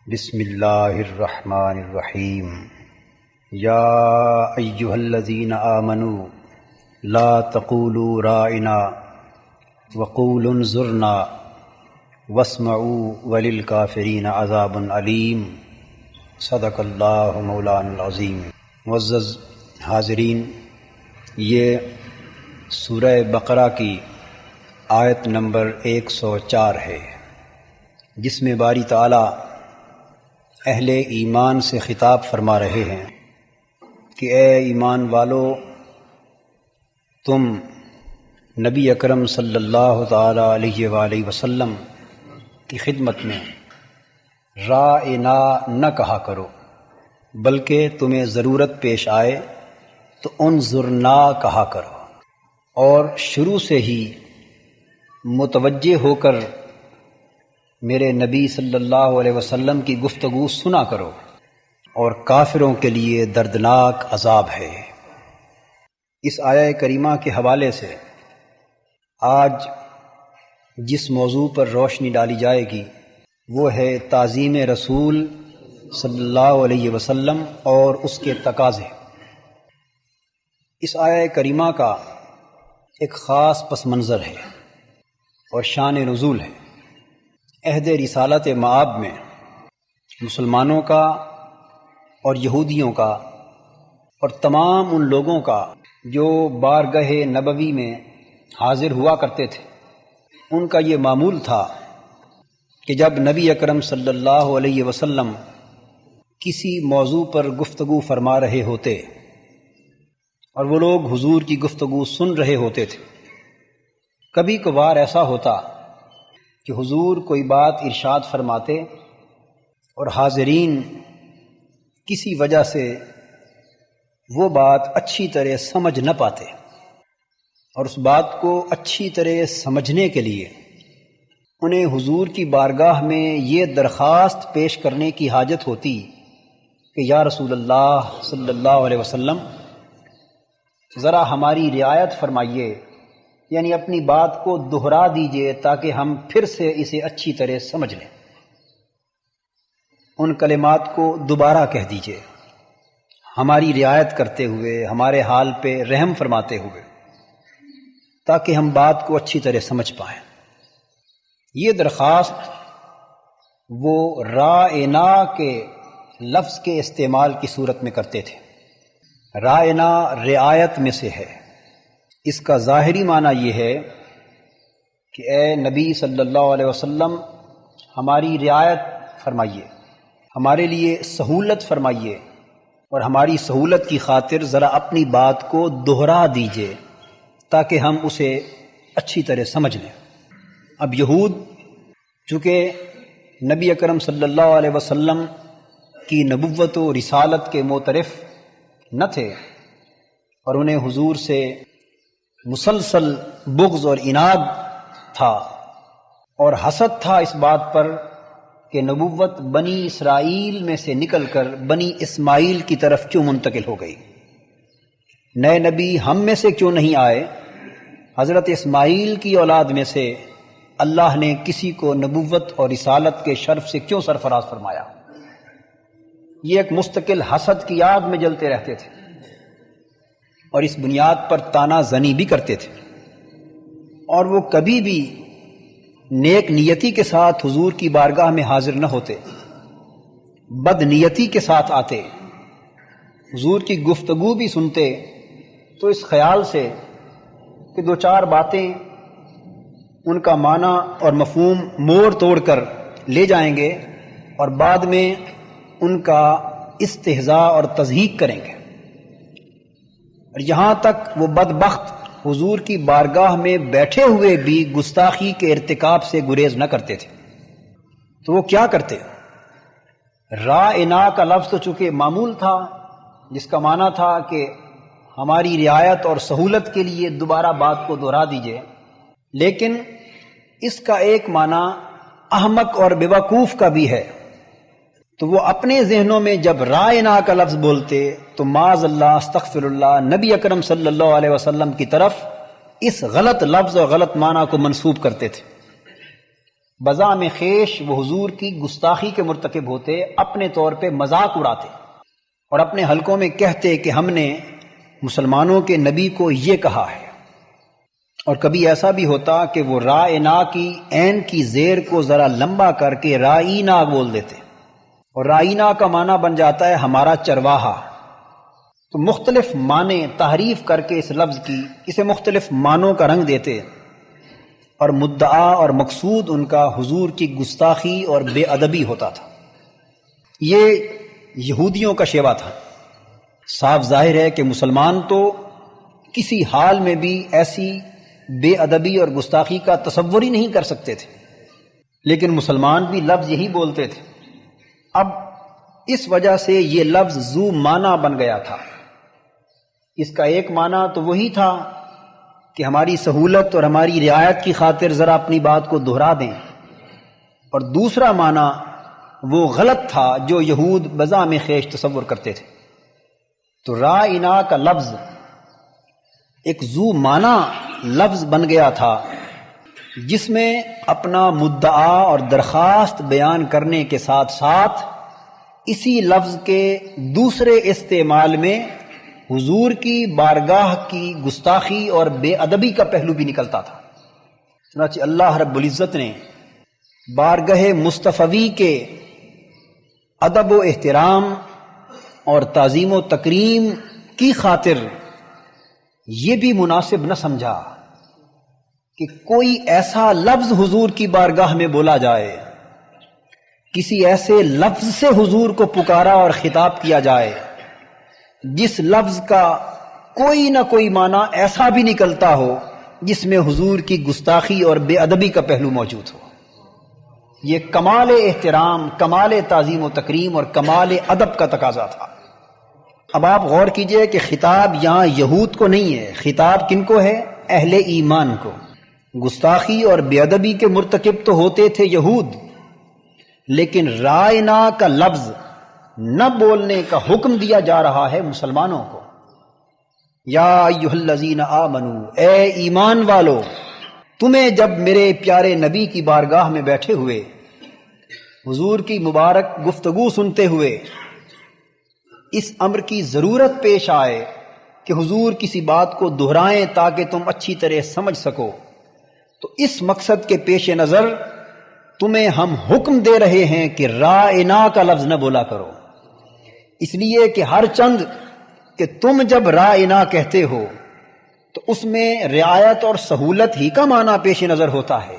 بسم اللہ الرحمن الرحیم یا ایہا الذین آمنوا لا تقولوا رائنا وقولوا انظرنا واسمعوا وللکافرین عذاب علیم۔ صدق اللہ مولانا العظیم۔ معزز حاضرین، یہ سورہ بقرہ کی آیت نمبر 104 ہے، جس میں باری تعالیٰ اہل ایمان سے خطاب فرما رہے ہیں کہ اے ایمان والو، تم نبی اکرم صلی اللہ تعالی علیہ وآلہ وسلم کی خدمت میں رائنا نہ کہا کرو، بلکہ تمہیں ضرورت پیش آئے تو انظرنا کہا کرو، اور شروع سے ہی متوجہ ہو کر میرے نبی صلی اللہ علیہ وسلم کی گفتگو سنا کرو، اور کافروں کے لیے دردناک عذاب ہے۔ اس آیہ کریمہ کے حوالے سے آج جس موضوع پر روشنی ڈالی جائے گی وہ ہے تعظیم رسول صلی اللہ علیہ وسلم اور اس کے تقاضے۔ اس آیہ کریمہ کا ایک خاص پس منظر ہے اور شان نزول ہے۔ عہد رسالت مآب میں مسلمانوں کا اور یہودیوں کا اور تمام ان لوگوں کا جو بارگاہ نبوی میں حاضر ہوا کرتے تھے، ان کا یہ معمول تھا کہ جب نبی اکرم صلی اللہ علیہ وسلم کسی موضوع پر گفتگو فرما رہے ہوتے اور وہ لوگ حضور کی گفتگو سن رہے ہوتے تھے، کبھی کبھار ایسا ہوتا کہ حضور کوئی بات ارشاد فرماتے اور حاضرین کسی وجہ سے وہ بات اچھی طرح سمجھ نہ پاتے، اور اس بات کو اچھی طرح سمجھنے کے لیے انہیں حضور کی بارگاہ میں یہ درخواست پیش کرنے کی حاجت ہوتی کہ یا رسول اللہ صلی اللہ علیہ وسلم، ذرا ہماری رعایت فرمائیے، یعنی اپنی بات کو دہرا دیجئے تاکہ ہم پھر سے اسے اچھی طرح سمجھ لیں، ان کلمات کو دوبارہ کہہ دیجئے، ہماری رعایت کرتے ہوئے، ہمارے حال پہ رحم فرماتے ہوئے، تاکہ ہم بات کو اچھی طرح سمجھ پائیں۔ یہ درخواست وہ رائنا کے لفظ کے استعمال کی صورت میں کرتے تھے۔ رائنا رعایت میں سے ہے۔ اس کا ظاہری معنی یہ ہے کہ اے نبی صلی اللہ علیہ وسلم، ہماری رعایت فرمائیے، ہمارے لیے سہولت فرمائیے، اور ہماری سہولت کی خاطر ذرا اپنی بات کو دہرا دیجئے تاکہ ہم اسے اچھی طرح سمجھ لیں۔ اب یہود چونکہ نبی اکرم صلی اللہ علیہ وسلم کی نبوت و رسالت کے معترف نہ تھے، اور انہیں حضور سے مسلسل بغض اور عناد تھا، اور حسد تھا اس بات پر کہ نبوت بنی اسرائیل میں سے نکل کر بنی اسماعیل کی طرف کیوں منتقل ہو گئی، نئے نبی ہم میں سے کیوں نہیں آئے، حضرت اسماعیل کی اولاد میں سے اللہ نے کسی کو نبوت اور رسالت کے شرف سے کیوں سرفراز فرمایا۔ یہ ایک مستقل حسد کی آگ میں جلتے رہتے تھے، اور اس بنیاد پر طعنہ زنی بھی کرتے تھے، اور وہ کبھی بھی نیک نیتی کے ساتھ حضور کی بارگاہ میں حاضر نہ ہوتے، بد نیتی کے ساتھ آتے، حضور کی گفتگو بھی سنتے تو اس خیال سے کہ دو چار باتیں ان کا معنی اور مفہوم موڑ توڑ کر لے جائیں گے، اور بعد میں ان کا استہزاء اور تضحیک کریں گے، اور یہاں تک وہ بدبخت حضور کی بارگاہ میں بیٹھے ہوئے بھی گستاخی کے ارتکاب سے گریز نہ کرتے تھے۔ تو وہ کیا کرتے؟ رائنا کا لفظ تو چونکہ معمول تھا، جس کا معنی تھا کہ ہماری رعایت اور سہولت کے لیے دوبارہ بات کو دہرا دیجئے، لیکن اس کا ایک معنی احمق اور بیوقوف کا بھی ہے۔ تو وہ اپنے ذہنوں میں جب رائنا کا لفظ بولتے تو معاذ اللہ، استغفر اللہ، نبی اکرم صلی اللہ علیہ وسلم کی طرف اس غلط لفظ اور غلط معنی کو منسوب کرتے تھے، بزعم خیش وہ حضور کی گستاخی کے مرتکب ہوتے، اپنے طور پہ مذاق اڑاتے اور اپنے حلقوں میں کہتے کہ ہم نے مسلمانوں کے نبی کو یہ کہا ہے۔ اور کبھی ایسا بھی ہوتا کہ وہ رائنا کی عین کی زیر کو ذرا لمبا کر کے رائینا بول دیتے، اور رائینا کا معنی بن جاتا ہے ہمارا چرواہا۔ تو مختلف معنی تحریف کر کے اس لفظ کی اسے مختلف معنوں کا رنگ دیتے، اور مدعا اور مقصود ان کا حضور کی گستاخی اور بے ادبی ہوتا تھا۔ یہ یہودیوں کا شیوا تھا۔ صاف ظاہر ہے کہ مسلمان تو کسی حال میں بھی ایسی بے ادبی اور گستاخی کا تصور ہی نہیں کر سکتے تھے، لیکن مسلمان بھی لفظ یہی بولتے تھے۔ اب اس وجہ سے یہ لفظ ذو معنی بن گیا تھا۔ اس کا ایک معنی تو وہی تھا کہ ہماری سہولت اور ہماری رعایت کی خاطر ذرا اپنی بات کو دہرا دیں، اور دوسرا معنی وہ غلط تھا جو یہود بزعم خیش تصور کرتے تھے۔ تو رائنا کا لفظ ایک ذو معنی لفظ بن گیا تھا، جس میں اپنا مدعا اور درخواست بیان کرنے کے ساتھ ساتھ اسی لفظ کے دوسرے استعمال میں حضور کی بارگاہ کی گستاخی اور بے ادبی کا پہلو بھی نکلتا تھا۔ چنانچہ اللہ رب العزت نے بارگاہ مصطفی کے ادب و احترام اور تعظیم و تکریم کی خاطر یہ بھی مناسب نہ سمجھا کہ کوئی ایسا لفظ حضور کی بارگاہ میں بولا جائے، کسی ایسے لفظ سے حضور کو پکارا اور خطاب کیا جائے جس لفظ کا کوئی نہ کوئی معنی ایسا بھی نکلتا ہو جس میں حضور کی گستاخی اور بے ادبی کا پہلو موجود ہو۔ یہ کمال احترام، کمال تعظیم و تکریم اور کمال ادب کا تقاضا تھا۔ اب آپ غور کیجئے کہ خطاب یہاں یہود کو نہیں ہے، خطاب کن کو ہے؟ اہل ایمان کو۔ گستاخی اور بے ادبی کے مرتکب تو ہوتے تھے یہود، لیکن رائنا کا لفظ نہ بولنے کا حکم دیا جا رہا ہے مسلمانوں کو۔ یا ایھا الذین آمنو، اے ایمان والو، تمہیں جب میرے پیارے نبی کی بارگاہ میں بیٹھے ہوئے حضور کی مبارک گفتگو سنتے ہوئے اس امر کی ضرورت پیش آئے کہ حضور کسی بات کو دہرائیں تاکہ تم اچھی طرح سمجھ سکو، تو اس مقصد کے پیش نظر تمہیں ہم حکم دے رہے ہیں کہ رائنا کا لفظ نہ بولا کرو، اس لیے کہ ہر چند کہ تم جب رائنا کہتے ہو تو اس میں رعایت اور سہولت ہی کا معنی پیش نظر ہوتا ہے،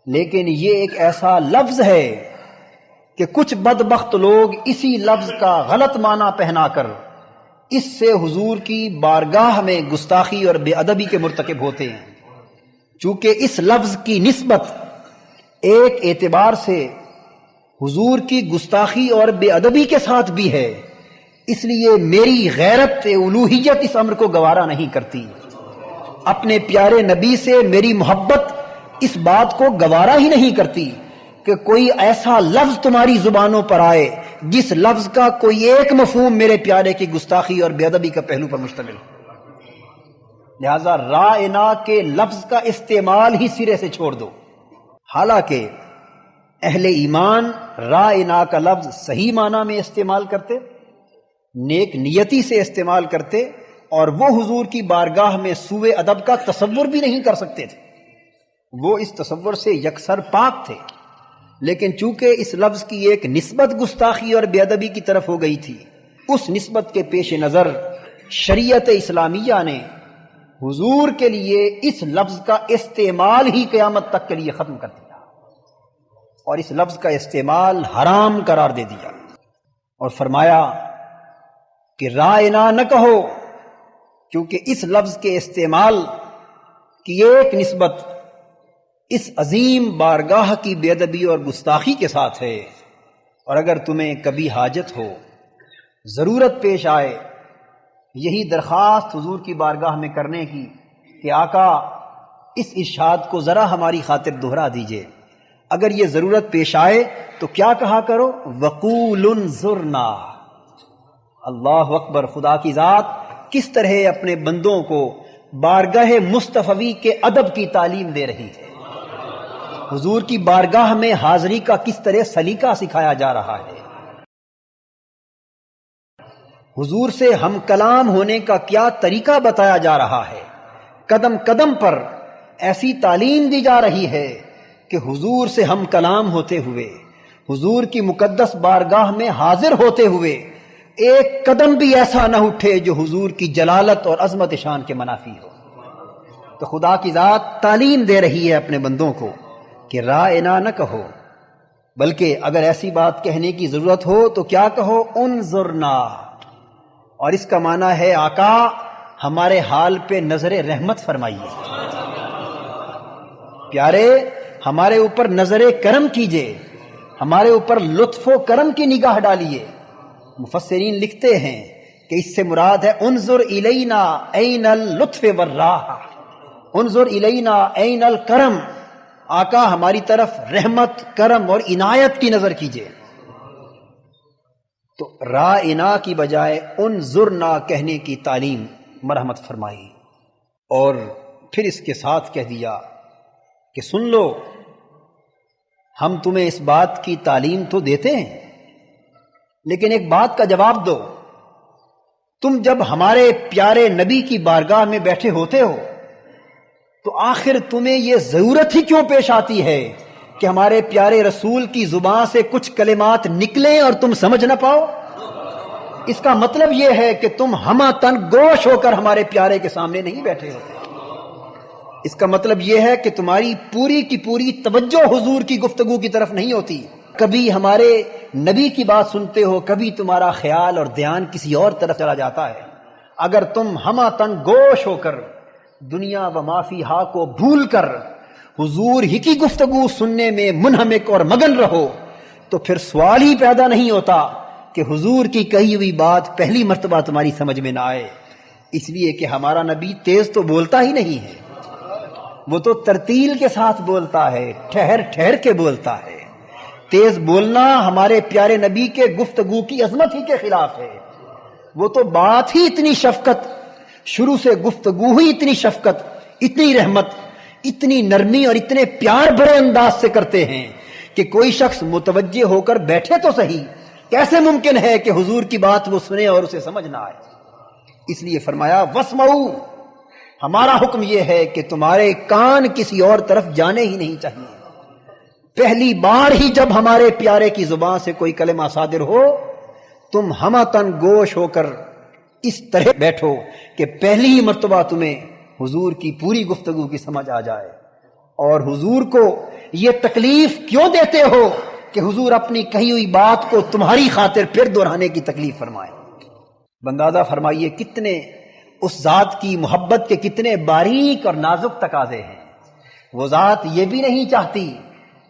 لیکن یہ ایک ایسا لفظ ہے کہ کچھ بدبخت لوگ اسی لفظ کا غلط معنی پہنا کر اس سے حضور کی بارگاہ میں گستاخی اور بے ادبی کے مرتکب ہوتے ہیں۔ چونکہ اس لفظ کی نسبت ایک اعتبار سے حضور کی گستاخی اور بے ادبی کے ساتھ بھی ہے، اس لیے میری غیرت الوہیت اس امر کو گوارا نہیں کرتی، اپنے پیارے نبی سے میری محبت اس بات کو گوارا ہی نہیں کرتی کہ کوئی ایسا لفظ تمہاری زبانوں پر آئے جس لفظ کا کوئی ایک مفہوم میرے پیارے کی گستاخی اور بے ادبی کا پہلو پر مشتمل ہو۔ لہذا رائنا کے لفظ کا استعمال ہی سرے سے چھوڑ دو۔ حالانکہ اہل ایمان رائنا کا لفظ صحیح معنی میں استعمال کرتے، نیک نیتی سے استعمال کرتے، اور وہ حضور کی بارگاہ میں سوء ادب کا تصور بھی نہیں کر سکتے تھے، وہ اس تصور سے یکسر پاک تھے، لیکن چونکہ اس لفظ کی ایک نسبت گستاخی اور بے ادبی کی طرف ہو گئی تھی، اس نسبت کے پیش نظر شریعت اسلامیہ نے حضور کے لیے اس لفظ کا استعمال ہی قیامت تک کے لیے ختم کر دیا اور اس لفظ کا استعمال حرام قرار دے دیا، اور فرمایا کہ رائنا نہ کہو، کیونکہ اس لفظ کے استعمال کی ایک نسبت اس عظیم بارگاہ کی بے ادبی اور گستاخی کے ساتھ ہے، اور اگر تمہیں کبھی حاجت ہو، ضرورت پیش آئے یہی درخواست حضور کی بارگاہ میں کرنے کی کہ آقا اس ارشاد کو ذرا ہماری خاطر دہرا دیجئے، اگر یہ ضرورت پیش آئے تو کیا کہا کرو؟ وقول انظرنا۔ اللہ اکبر! خدا کی ذات کس طرح اپنے بندوں کو بارگاہ مصطفی کے ادب کی تعلیم دے رہی ہے۔ حضور کی بارگاہ میں حاضری کا کس طرح سلیقہ سکھایا جا رہا ہے، حضور سے ہم کلام ہونے کا کیا طریقہ بتایا جا رہا ہے، قدم قدم پر ایسی تعلیم دی جا رہی ہے کہ حضور سے ہم کلام ہوتے ہوئے، حضور کی مقدس بارگاہ میں حاضر ہوتے ہوئے ایک قدم بھی ایسا نہ اٹھے جو حضور کی جلالت اور عظمت شان کے منافی ہو۔ تو خدا کی ذات تعلیم دے رہی ہے اپنے بندوں کو کہ رائنا نہ کہو، بلکہ اگر ایسی بات کہنے کی ضرورت ہو تو کیا کہو، انظرنا، اور اس کا معنی ہے آقا ہمارے حال پہ نظر رحمت فرمائیے، پیارے ہمارے اوپر نظر کرم کیجئے، ہمارے اوپر لطف و کرم کی نگاہ ڈالیے۔ مفسرین لکھتے ہیں کہ اس سے مراد ہے انظر الینا عین اللطف والراحہ، انظر الینا عین الکرم، آقا ہماری طرف رحمت، کرم اور عنایت کی نظر کیجئے۔ تو رائنا کی بجائے انظرنا کہنے کی تعلیم مرحمت فرمائی، اور پھر اس کے ساتھ کہہ دیا کہ سن لو، ہم تمہیں اس بات کی تعلیم تو دیتے ہیں، لیکن ایک بات کا جواب دو، تم جب ہمارے پیارے نبی کی بارگاہ میں بیٹھے ہوتے ہو تو آخر تمہیں یہ ضرورت ہی کیوں پیش آتی ہے کہ ہمارے پیارے رسول کی زبان سے کچھ کلمات نکلیں اور تم سمجھ نہ پاؤ؟ اس کا مطلب یہ ہے کہ تم ہمہ تن گوش ہو کر ہمارے پیارے کے سامنے نہیں بیٹھے ہوتے۔ اس کا مطلب یہ ہے کہ تمہاری پوری کی پوری توجہ حضور کی گفتگو کی طرف نہیں ہوتی، کبھی ہمارے نبی کی بات سنتے ہو، کبھی تمہارا خیال اور دھیان کسی اور طرف چلا جاتا ہے۔ اگر تم ہمہ تن گوش ہو کر دنیا و ما فیہا کو بھول کر حضور ہی کی گفتگو سننے میں منہمک اور مگن رہو تو پھر سوال ہی پیدا نہیں ہوتا کہ حضور کی کہی ہوئی بات پہلی مرتبہ تمہاری سمجھ میں نہ آئے، اس لیے کہ ہمارا نبی تیز تو بولتا ہی نہیں ہے، وہ تو ترتیل کے ساتھ بولتا ہے، ٹھہر ٹھہر کے بولتا ہے۔ تیز بولنا ہمارے پیارے نبی کے گفتگو کی عظمت ہی کے خلاف ہے۔ وہ تو بات ہی اتنی شفقت، شروع سے گفتگو ہی اتنی شفقت، اتنی رحمت، اتنی نرمی اور اتنے پیار بڑے انداز سے کرتے ہیں کہ کوئی شخص متوجہ ہو کر بیٹھے تو صحیح، کیسے ممکن ہے کہ حضور کی بات وہ سنے اور اسے سمجھ نہ آئے؟ اس لیے فرمایا واسمعوا، ہمارا حکم یہ ہے کہ تمہارے کان کسی اور طرف جانے ہی نہیں چاہیے۔ پہلی بار ہی جب ہمارے پیارے کی زبان سے کوئی کلمہ صادر ہو، تم ہمہ تن گوش ہو کر اس طرح بیٹھو کہ پہلی ہی مرتبہ تمہیں حضور کی پوری گفتگو کی سمجھ آ جائے۔ اور حضور کو یہ تکلیف کیوں دیتے ہو کہ حضور اپنی کہی ہوئی بات کو تمہاری خاطر پھر دہرانے کی تکلیف فرمائے؟ بندازہ فرمائیے کتنے اس ذات کی محبت کے کتنے باریک اور نازک تقاضے ہیں۔ وہ ذات یہ بھی نہیں چاہتی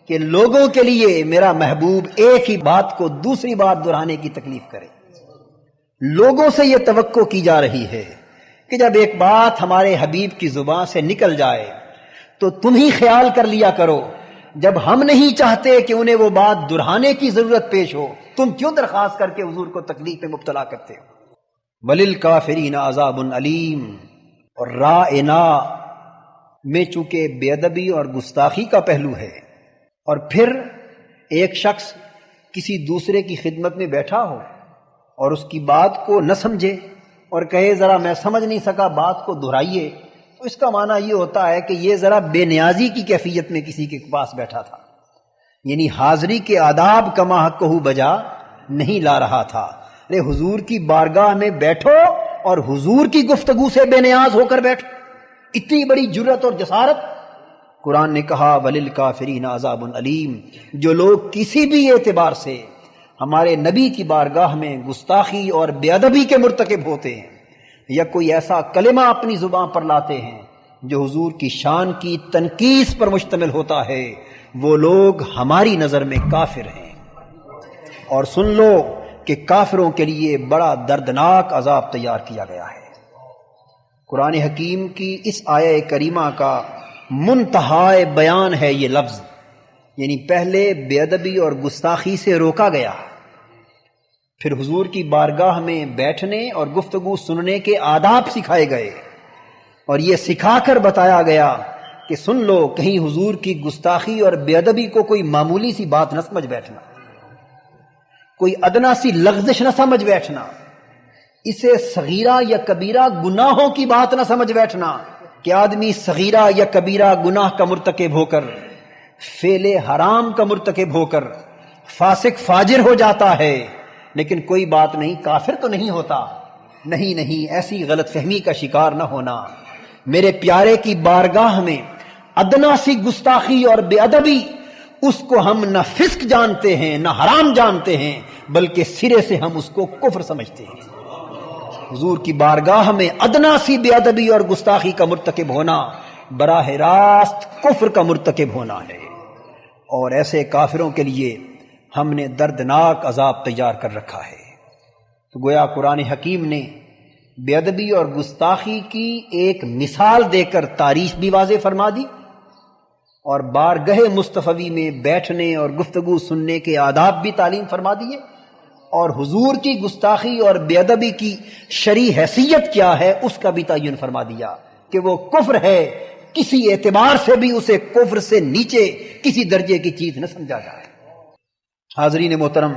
کہ لوگوں کے لیے میرا محبوب ایک ہی بات کو دوسری بار دہرانے کی تکلیف کرے۔ لوگوں سے یہ توقع کی جا رہی ہے کہ جب ایک بات ہمارے حبیب کی زبان سے نکل جائے تو تم ہی خیال کر لیا کرو، جب ہم نہیں چاہتے کہ انہیں وہ بات دہرانے کی ضرورت پیش ہو، تم کیوں درخواست کر کے حضور کو تکلیف میں مبتلا کرتے ہو؟ وَلِلْكَافِرِينَ عَذَابٌ علیم، اور رائنا میں چونکہ بے ادبی اور گستاخی کا پہلو ہے، اور پھر ایک شخص کسی دوسرے کی خدمت میں بیٹھا ہو اور اس کی بات کو نہ سمجھے اور کہے ذرا میں سمجھ نہیں سکا، بات کو دہرائیے، تو اس کا معنی یہ ہوتا ہے کہ یہ ذرا بے نیازی کی کیفیت میں کسی کے پاس بیٹھا تھا، یعنی حاضری کے آداب کما حقہ بجا نہیں لا رہا تھا۔ ارے حضور کی بارگاہ میں بیٹھو اور حضور کی گفتگو سے بے نیاز ہو کر بیٹھو، اتنی بڑی جرت اور جسارت۔ قرآن نے کہا وَلِلْكَافِرِينَ عَذَابٌ علیم، جو لوگ کسی بھی اعتبار سے ہمارے نبی کی بارگاہ میں گستاخی اور بے ادبی کے مرتکب ہوتے ہیں یا کوئی ایسا کلمہ اپنی زبان پر لاتے ہیں جو حضور کی شان کی تنقیص پر مشتمل ہوتا ہے، وہ لوگ ہماری نظر میں کافر ہیں۔ اور سن لو کہ کافروں کے لیے بڑا دردناک عذاب تیار کیا گیا ہے۔ قرآن حکیم کی اس آیہ کریمہ کا منتہائے بیان ہے یہ لفظ، یعنی پہلے بے ادبی اور گستاخی سے روکا گیا، پھر حضور کی بارگاہ میں بیٹھنے اور گفتگو سننے کے آداب سکھائے گئے، اور یہ سکھا کر بتایا گیا کہ سن لو کہیں حضور کی گستاخی اور بے ادبی کو کوئی معمولی سی بات نہ سمجھ بیٹھنا، کوئی ادنا سی لغزش نہ سمجھ بیٹھنا، اسے صغیرہ یا کبیرہ گناہوں کی بات نہ سمجھ بیٹھنا کہ آدمی صغیرہ یا کبیرہ گناہ کا مرتکب ہو کر، فعل حرام کا مرتکب ہو کر فاسق فاجر ہو جاتا ہے لیکن کوئی بات نہیں، کافر تو نہیں ہوتا۔ نہیں نہیں، ایسی غلط فہمی کا شکار نہ ہونا۔ میرے پیارے کی بارگاہ میں ادنا سی گستاخی اور بے ادبی، اس کو ہم نہ فسق جانتے ہیں نہ حرام جانتے ہیں، بلکہ سرے سے ہم اس کو کفر سمجھتے ہیں۔ حضور کی بارگاہ میں ادنا سی بے ادبی اور گستاخی کا مرتکب ہونا براہ راست کفر کا مرتکب ہونا ہے، اور ایسے کافروں کے لیے ہم نے دردناک عذاب تیار کر رکھا ہے۔ تو گویا قرآن حکیم نے بے ادبی اور گستاخی کی ایک مثال دے کر تعریف بھی واضح فرما دی، اور بارگاہ مصطفی میں بیٹھنے اور گفتگو سننے کے آداب بھی تعلیم فرما دیے، اور حضور کی گستاخی اور بے ادبی کی شرعی حیثیت کیا ہے اس کا بھی تعین فرما دیا کہ وہ کفر ہے، کسی اعتبار سے بھی اسے کفر سے نیچے کسی درجے کی چیز نہ سمجھا جائے۔ حاضرین محترم،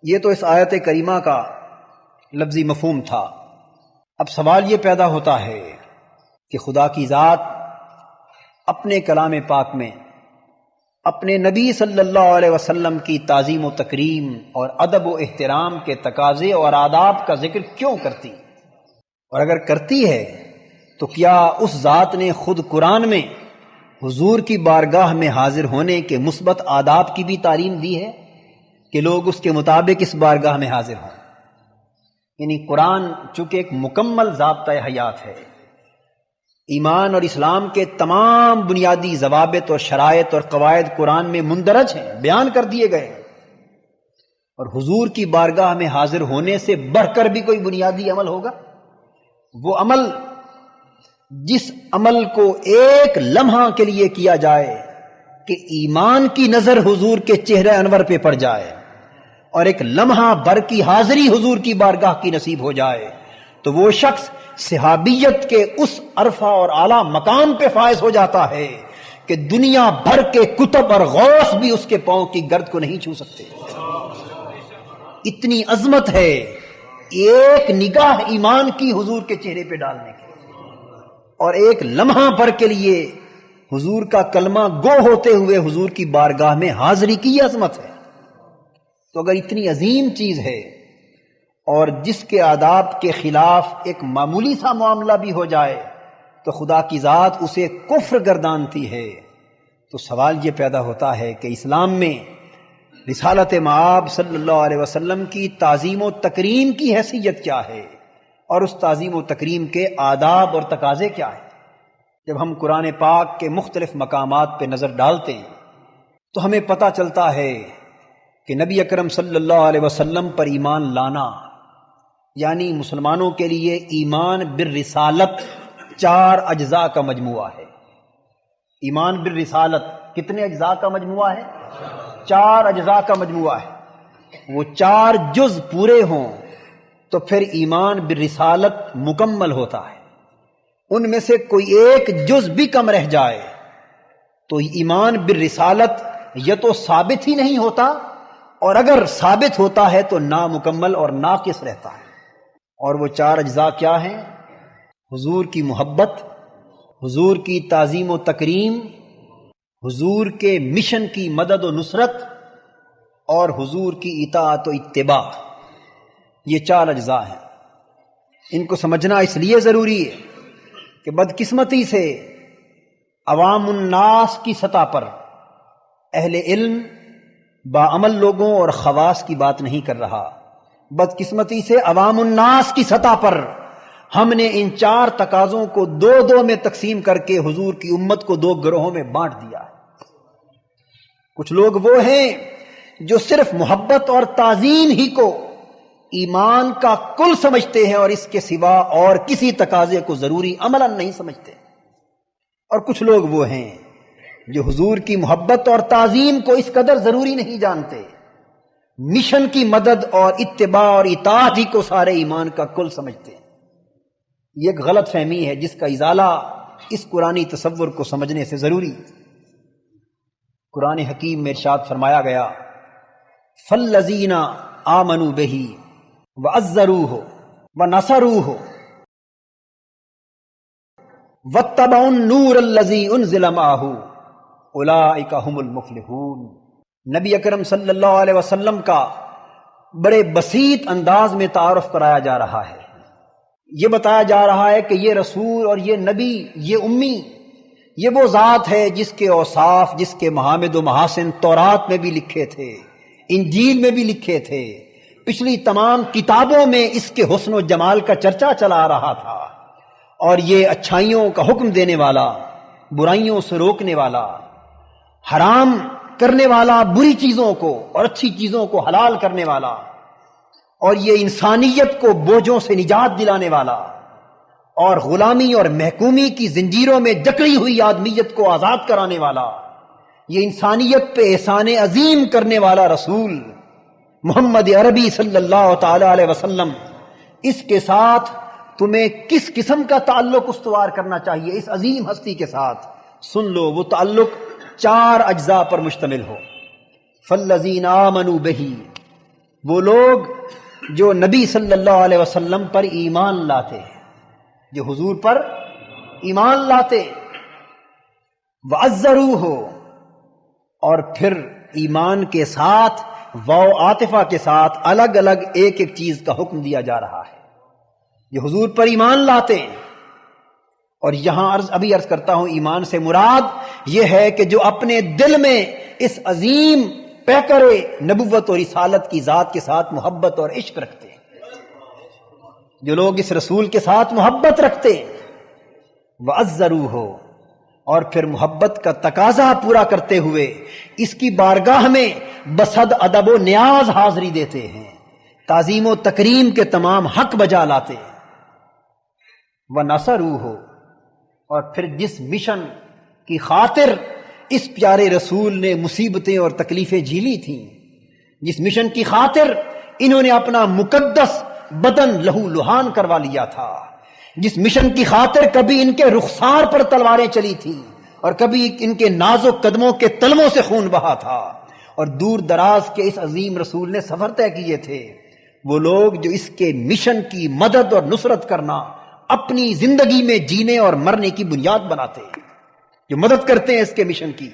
یہ تو اس آیت کریمہ کا لفظی مفہوم تھا۔ اب سوال یہ پیدا ہوتا ہے کہ خدا کی ذات اپنے کلام پاک میں اپنے نبی صلی اللہ علیہ وسلم کی تعظیم و تکریم اور ادب و احترام کے تقاضے اور آداب کا ذکر کیوں کرتی، اور اگر کرتی ہے تو کیا اس ذات نے خود قرآن میں حضور کی بارگاہ میں حاضر ہونے کے مثبت آداب کی بھی تعلیم دی ہے کہ لوگ اس کے مطابق اس بارگاہ میں حاضر ہوں؟ یعنی قرآن چونکہ ایک مکمل ضابطۂ حیات ہے، ایمان اور اسلام کے تمام بنیادی ضوابط اور شرائط اور قواعد قرآن میں مندرج ہیں، بیان کر دیے گئے ہیں، اور حضور کی بارگاہ میں حاضر ہونے سے بڑھ کر بھی کوئی بنیادی عمل ہوگا؟ وہ عمل جس عمل کو ایک لمحہ کے لیے کیا جائے کہ ایمان کی نظر حضور کے چہرے انور پہ پڑ جائے اور ایک لمحہ بھر کی حاضری حضور کی بارگاہ کی نصیب ہو جائے، تو وہ شخص صحابیت کے اس عرفہ اور اعلیٰ مقام پہ فائز ہو جاتا ہے کہ دنیا بھر کے کتب اور غوث بھی اس کے پاؤں کی گرد کو نہیں چھو سکتے۔ اتنی عظمت ہے ایک نگاہ ایمان کی حضور کے چہرے پہ ڈالنے کی، اور ایک لمحہ بھر کے لیے حضور کا کلمہ گو ہوتے ہوئے حضور کی بارگاہ میں حاضری کی یہ عظمت ہے۔ تو اگر اتنی عظیم چیز ہے اور جس کے آداب کے خلاف ایک معمولی سا معاملہ بھی ہو جائے تو خدا کی ذات اسے کفر گردانتی ہے، تو سوال یہ پیدا ہوتا ہے کہ اسلام میں رسالت مآب صلی اللہ علیہ وسلم کی تعظیم و تکریم کی حیثیت کیا ہے، اور اس تعظیم و تکریم کے آداب اور تقاضے کیا ہیں؟ جب ہم قرآن پاک کے مختلف مقامات پہ نظر ڈالتے ہیں تو ہمیں پتہ چلتا ہے کہ نبی اکرم صلی اللہ علیہ وسلم پر ایمان لانا یعنی مسلمانوں کے لیے ایمان بالرسالت 4 اجزاء کا مجموعہ ہے۔ ایمان بالرسالت کتنے اجزاء کا مجموعہ ہے؟ 4 اجزاء کا مجموعہ ہے۔ وہ 4 جز پورے ہوں تو پھر ایمان بالرسالت مکمل ہوتا ہے۔ ان میں سے کوئی ایک جز بھی کم رہ جائے تو ایمان بالرسالت یا تو ثابت ہی نہیں ہوتا، اور اگر ثابت ہوتا ہے تو نامکمل اور ناقص رہتا ہے۔ اور وہ 4 اجزاء کیا ہیں؟ حضور کی محبت، حضور کی تعظیم و تکریم، حضور کے مشن کی مدد و نصرت، اور حضور کی اطاعت و اتباع۔ یہ 4 اجزاء ہیں۔ ان کو سمجھنا اس لیے ضروری ہے کہ بدقسمتی سے عوام الناس کی سطح پر اہل علم باعمل لوگوں اور خواص کی بات نہیں کر رہا، بدقسمتی سے عوام الناس کی سطح پر ہم نے ان 4 تقاضوں کو 2 میں تقسیم کر کے حضور کی امت کو 2 گروہوں میں بانٹ دیا ہے۔ کچھ لوگ وہ ہیں جو صرف محبت اور تعظیم ہی کو ایمان کا کل سمجھتے ہیں اور اس کے سوا اور کسی تقاضے کو ضروری عملاً نہیں سمجھتے، اور کچھ لوگ وہ ہیں جو حضور کی محبت اور تعظیم کو اس قدر ضروری نہیں جانتے، مشن کی مدد اور اتباع اور اطاعت ہی کو سارے ایمان کا کل سمجھتے ہیں۔ یہ ایک غلط فہمی ہے جس کا ازالہ اس قرآنی تصور کو سمجھنے سے ضروری۔ قرآن حکیم میں ارشاد فرمایا گیا فالذین آمنوا بہ وعزروہ ونصروہ واتبعوا النور الذی انزل معہ اولئک ھم المفلحون۔ نبی اکرم صلی اللہ علیہ وسلم کا بڑے بسیط انداز میں تعارف کرایا جا رہا ہے۔ یہ بتایا جا رہا ہے کہ یہ رسول اور یہ نبی، یہ امی، یہ وہ ذات ہے جس کے اوصاف، جس کے محامد و محاسن تورات میں بھی لکھے تھے، انجیل میں بھی لکھے تھے، پچھلی تمام کتابوں میں اس کے حسن و جمال کا چرچا چلا رہا تھا، اور یہ اچھائیوں کا حکم دینے والا، برائیوں سے روکنے والا، حرام کرنے والا بری چیزوں کو اور اچھی چیزوں کو حلال کرنے والا، اور یہ انسانیت کو بوجھوں سے نجات دلانے والا، اور غلامی اور محکومی کی زنجیروں میں جکڑی ہوئی آدمیت کو آزاد کرانے والا، یہ انسانیت پہ احسان عظیم کرنے والا رسول محمد عربی صلی اللہ تعالی علیہ وسلم، اس کے ساتھ تمہیں کس قسم کا تعلق استوار کرنا چاہیے؟ اس عظیم ہستی کے ساتھ سن لو، وہ تعلق 4 اجزاء پر مشتمل ہو۔ فالذین آمنوا بہ، وہ لوگ جو نبی صلی اللہ علیہ وسلم پر ایمان لاتے ہیں، جو حضور پر ایمان لاتے، وعزروہ، اور پھر ایمان کے ساتھ واو عاطفہ کے ساتھ الگ الگ ایک ایک چیز کا حکم دیا جا رہا ہے۔ جو حضور پر ایمان لاتے ہیں، اور یہاں ابھی عرض کرتا ہوں ایمان سے مراد یہ ہے کہ جو اپنے دل میں اس عظیم پیکر نبوت اور رسالت کی ذات کے ساتھ محبت اور عشق رکھتے ہیں، جو لوگ اس رسول کے ساتھ محبت رکھتے ہیں، وعزروہ، اور پھر محبت کا تقاضا پورا کرتے ہوئے اس کی بارگاہ میں بصد ادب و نیاز حاضری دیتے ہیں، تعظیم و تکریم کے تمام حق بجا لاتے ہیں، ونصروہ، اور پھر جس مشن کی خاطر اس پیارے رسول نے مصیبتیں اور تکلیفیں جھیلی تھیں، جس مشن کی خاطر انہوں نے اپنا مقدس بدن لہو لہان کروا لیا تھا، جس مشن کی خاطر کبھی ان کے رخسار پر تلواریں چلی تھیں اور کبھی ان کے نازک قدموں کے تلموں سے خون بہا تھا، اور دور دراز کے اس عظیم رسول نے سفر طے کیے تھے، وہ لوگ جو اس کے مشن کی مدد اور نصرت کرنا اپنی زندگی میں جینے اور مرنے کی بنیاد بناتے ہیں، جو مدد کرتے ہیں اس کے مشن کی،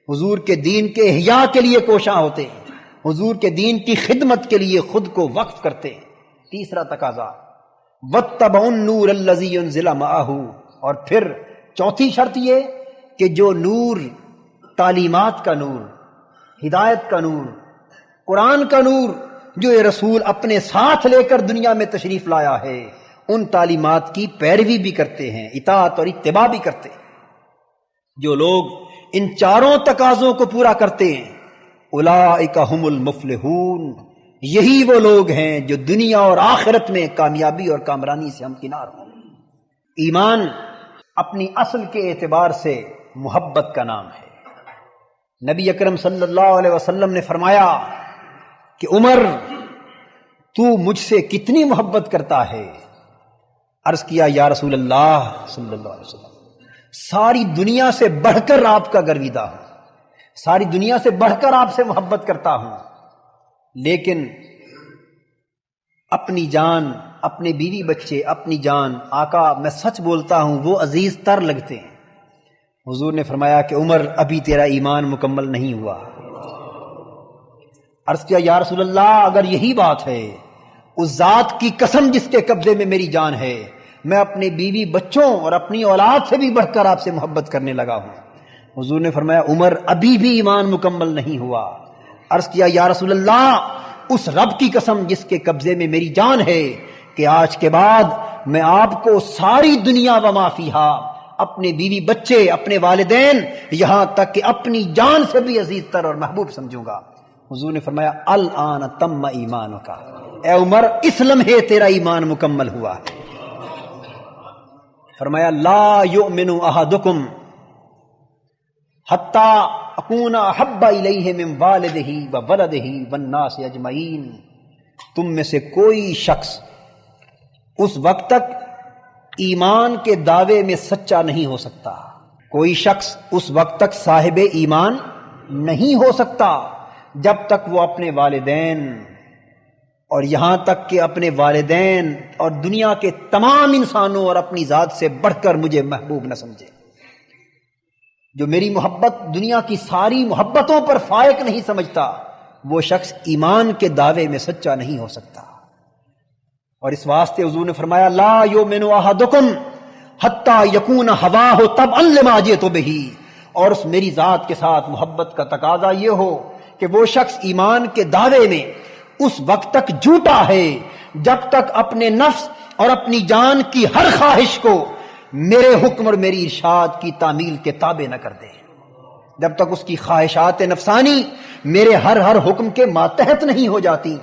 حضور کے دین کے احیاء کے لیے کوشاں ہوتے ہیں، حضور کے دین کی خدمت کے لیے خود کو وقف کرتے ہیں۔ تیسرا تقاضا واتبعوا النور الذی انزل معہ، اور پھر چوتھی شرط یہ کہ جو نور، تعلیمات کا نور، ہدایت کا نور، قرآن کا نور جو یہ رسول اپنے ساتھ لے کر دنیا میں تشریف لایا ہے، ان تعلیمات کی پیروی بھی کرتے ہیں، اطاعت اور اتباع بھی کرتے ہیں۔ جو لوگ ان 4 تقاضوں کو پورا کرتے ہیں، اولئک ھم المفلحون، یہی وہ لوگ ہیں جو دنیا اور آخرت میں کامیابی اور کامرانی سے ہمکنار ہوں۔ ایمان اپنی اصل کے اعتبار سے محبت کا نام ہے۔ نبی اکرم صلی اللہ علیہ وسلم نے فرمایا کہ عمر تو مجھ سے کتنی محبت کرتا ہے؟ عرض کیا یا رسول اللہ صلی اللہ علیہ وسلم، ساری دنیا سے بڑھ کر آپ کا گرویدہ ہوں، ساری دنیا سے بڑھ کر آپ سے محبت کرتا ہوں، لیکن اپنی جان، اپنے بیوی بچے، اپنی جان، آقا میں سچ بولتا ہوں وہ عزیز تر لگتے ہیں۔ حضور نے فرمایا کہ عمر ابھی تیرا ایمان مکمل نہیں ہوا۔ عرض کیا یا رسول اللہ اگر یہی بات ہے، اس ذات کی قسم جس کے قبضے میں میری جان ہے، میں اپنے بیوی بچوں اور اپنی اولاد سے بھی بڑھ کر آپ سے محبت کرنے لگا ہوں۔ حضور نے فرمایا عمر ابھی بھی ایمان مکمل نہیں ہوا۔ عرض کیا یا رسول اللہ اس رب کی قسم جس کے قبضے میں میری جان ہے کہ آج کے بعد میں آپ کو ساری دنیا و ما فیہا، اپنے بیوی بچے، اپنے والدین، یہاں تک کہ اپنی جان سے بھی عزیز تر اور محبوب سمجھوں گا۔ حضور نے فرمایا الآن تم ایمانک، اے عمر اس لمحے تیرا ایمان مکمل ہوا ہے۔ فرمایا لا یؤمن احدکم حتی اکون احب الیہ من والدہ وولدہ والناس اجمعین، تم میں سے کوئی شخص اس وقت تک ایمان کے دعوے میں سچا نہیں ہو سکتا۔ کوئی شخص اس وقت تک صاحب ایمان نہیں ہو سکتا جب تک وہ اپنے والدین اور یہاں تک کہ اپنے والدین اور دنیا کے تمام انسانوں اور اپنی ذات سے بڑھ کر مجھے محبوب نہ سمجھے۔ جو میری محبت دنیا کی ساری محبتوں پر فائق نہیں سمجھتا، وہ شخص ایمان کے دعوے میں سچا نہیں ہو سکتا۔ اور اس واسطے حضور نے فرمایا لا یؤمن احدکم حتی یکون ہواہ تبعا لما جئت بہ، اور اس میری ذات کے ساتھ محبت کا تقاضا یہ ہو کہ وہ شخص ایمان کے دعوے میں اس وقت تک جھوٹا ہے جب تک اپنے نفس اور اپنی جان کی ہر خواہش کو میرے حکم اور میری ارشاد کی تعمیل کے تابع نہ کر دے۔ جب تک اس کی خواہشات نفسانی میرے ہر حکم کے ماتحت نہیں ہو جاتی،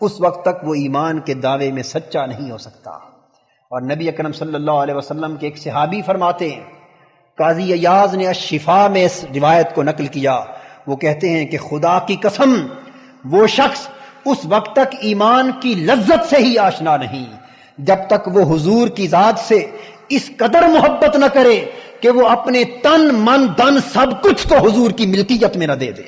اس وقت تک وہ ایمان کے دعوے میں سچا نہیں ہو سکتا۔ اور نبی اکرم صلی اللہ علیہ وسلم کے ایک صحابی فرماتے ہیں، قاضی ایاز نے الشفاء میں اس روایت کو نقل کیا، وہ کہتے ہیں کہ خدا کی قسم وہ شخص اس وقت تک ایمان کی لذت سے ہی آشنا نہیں جب تک وہ حضور کی ذات سے اس قدر محبت نہ کرے کہ وہ اپنے تن من دن سب کچھ کو حضور کی ملکیت میں نہ دے دے۔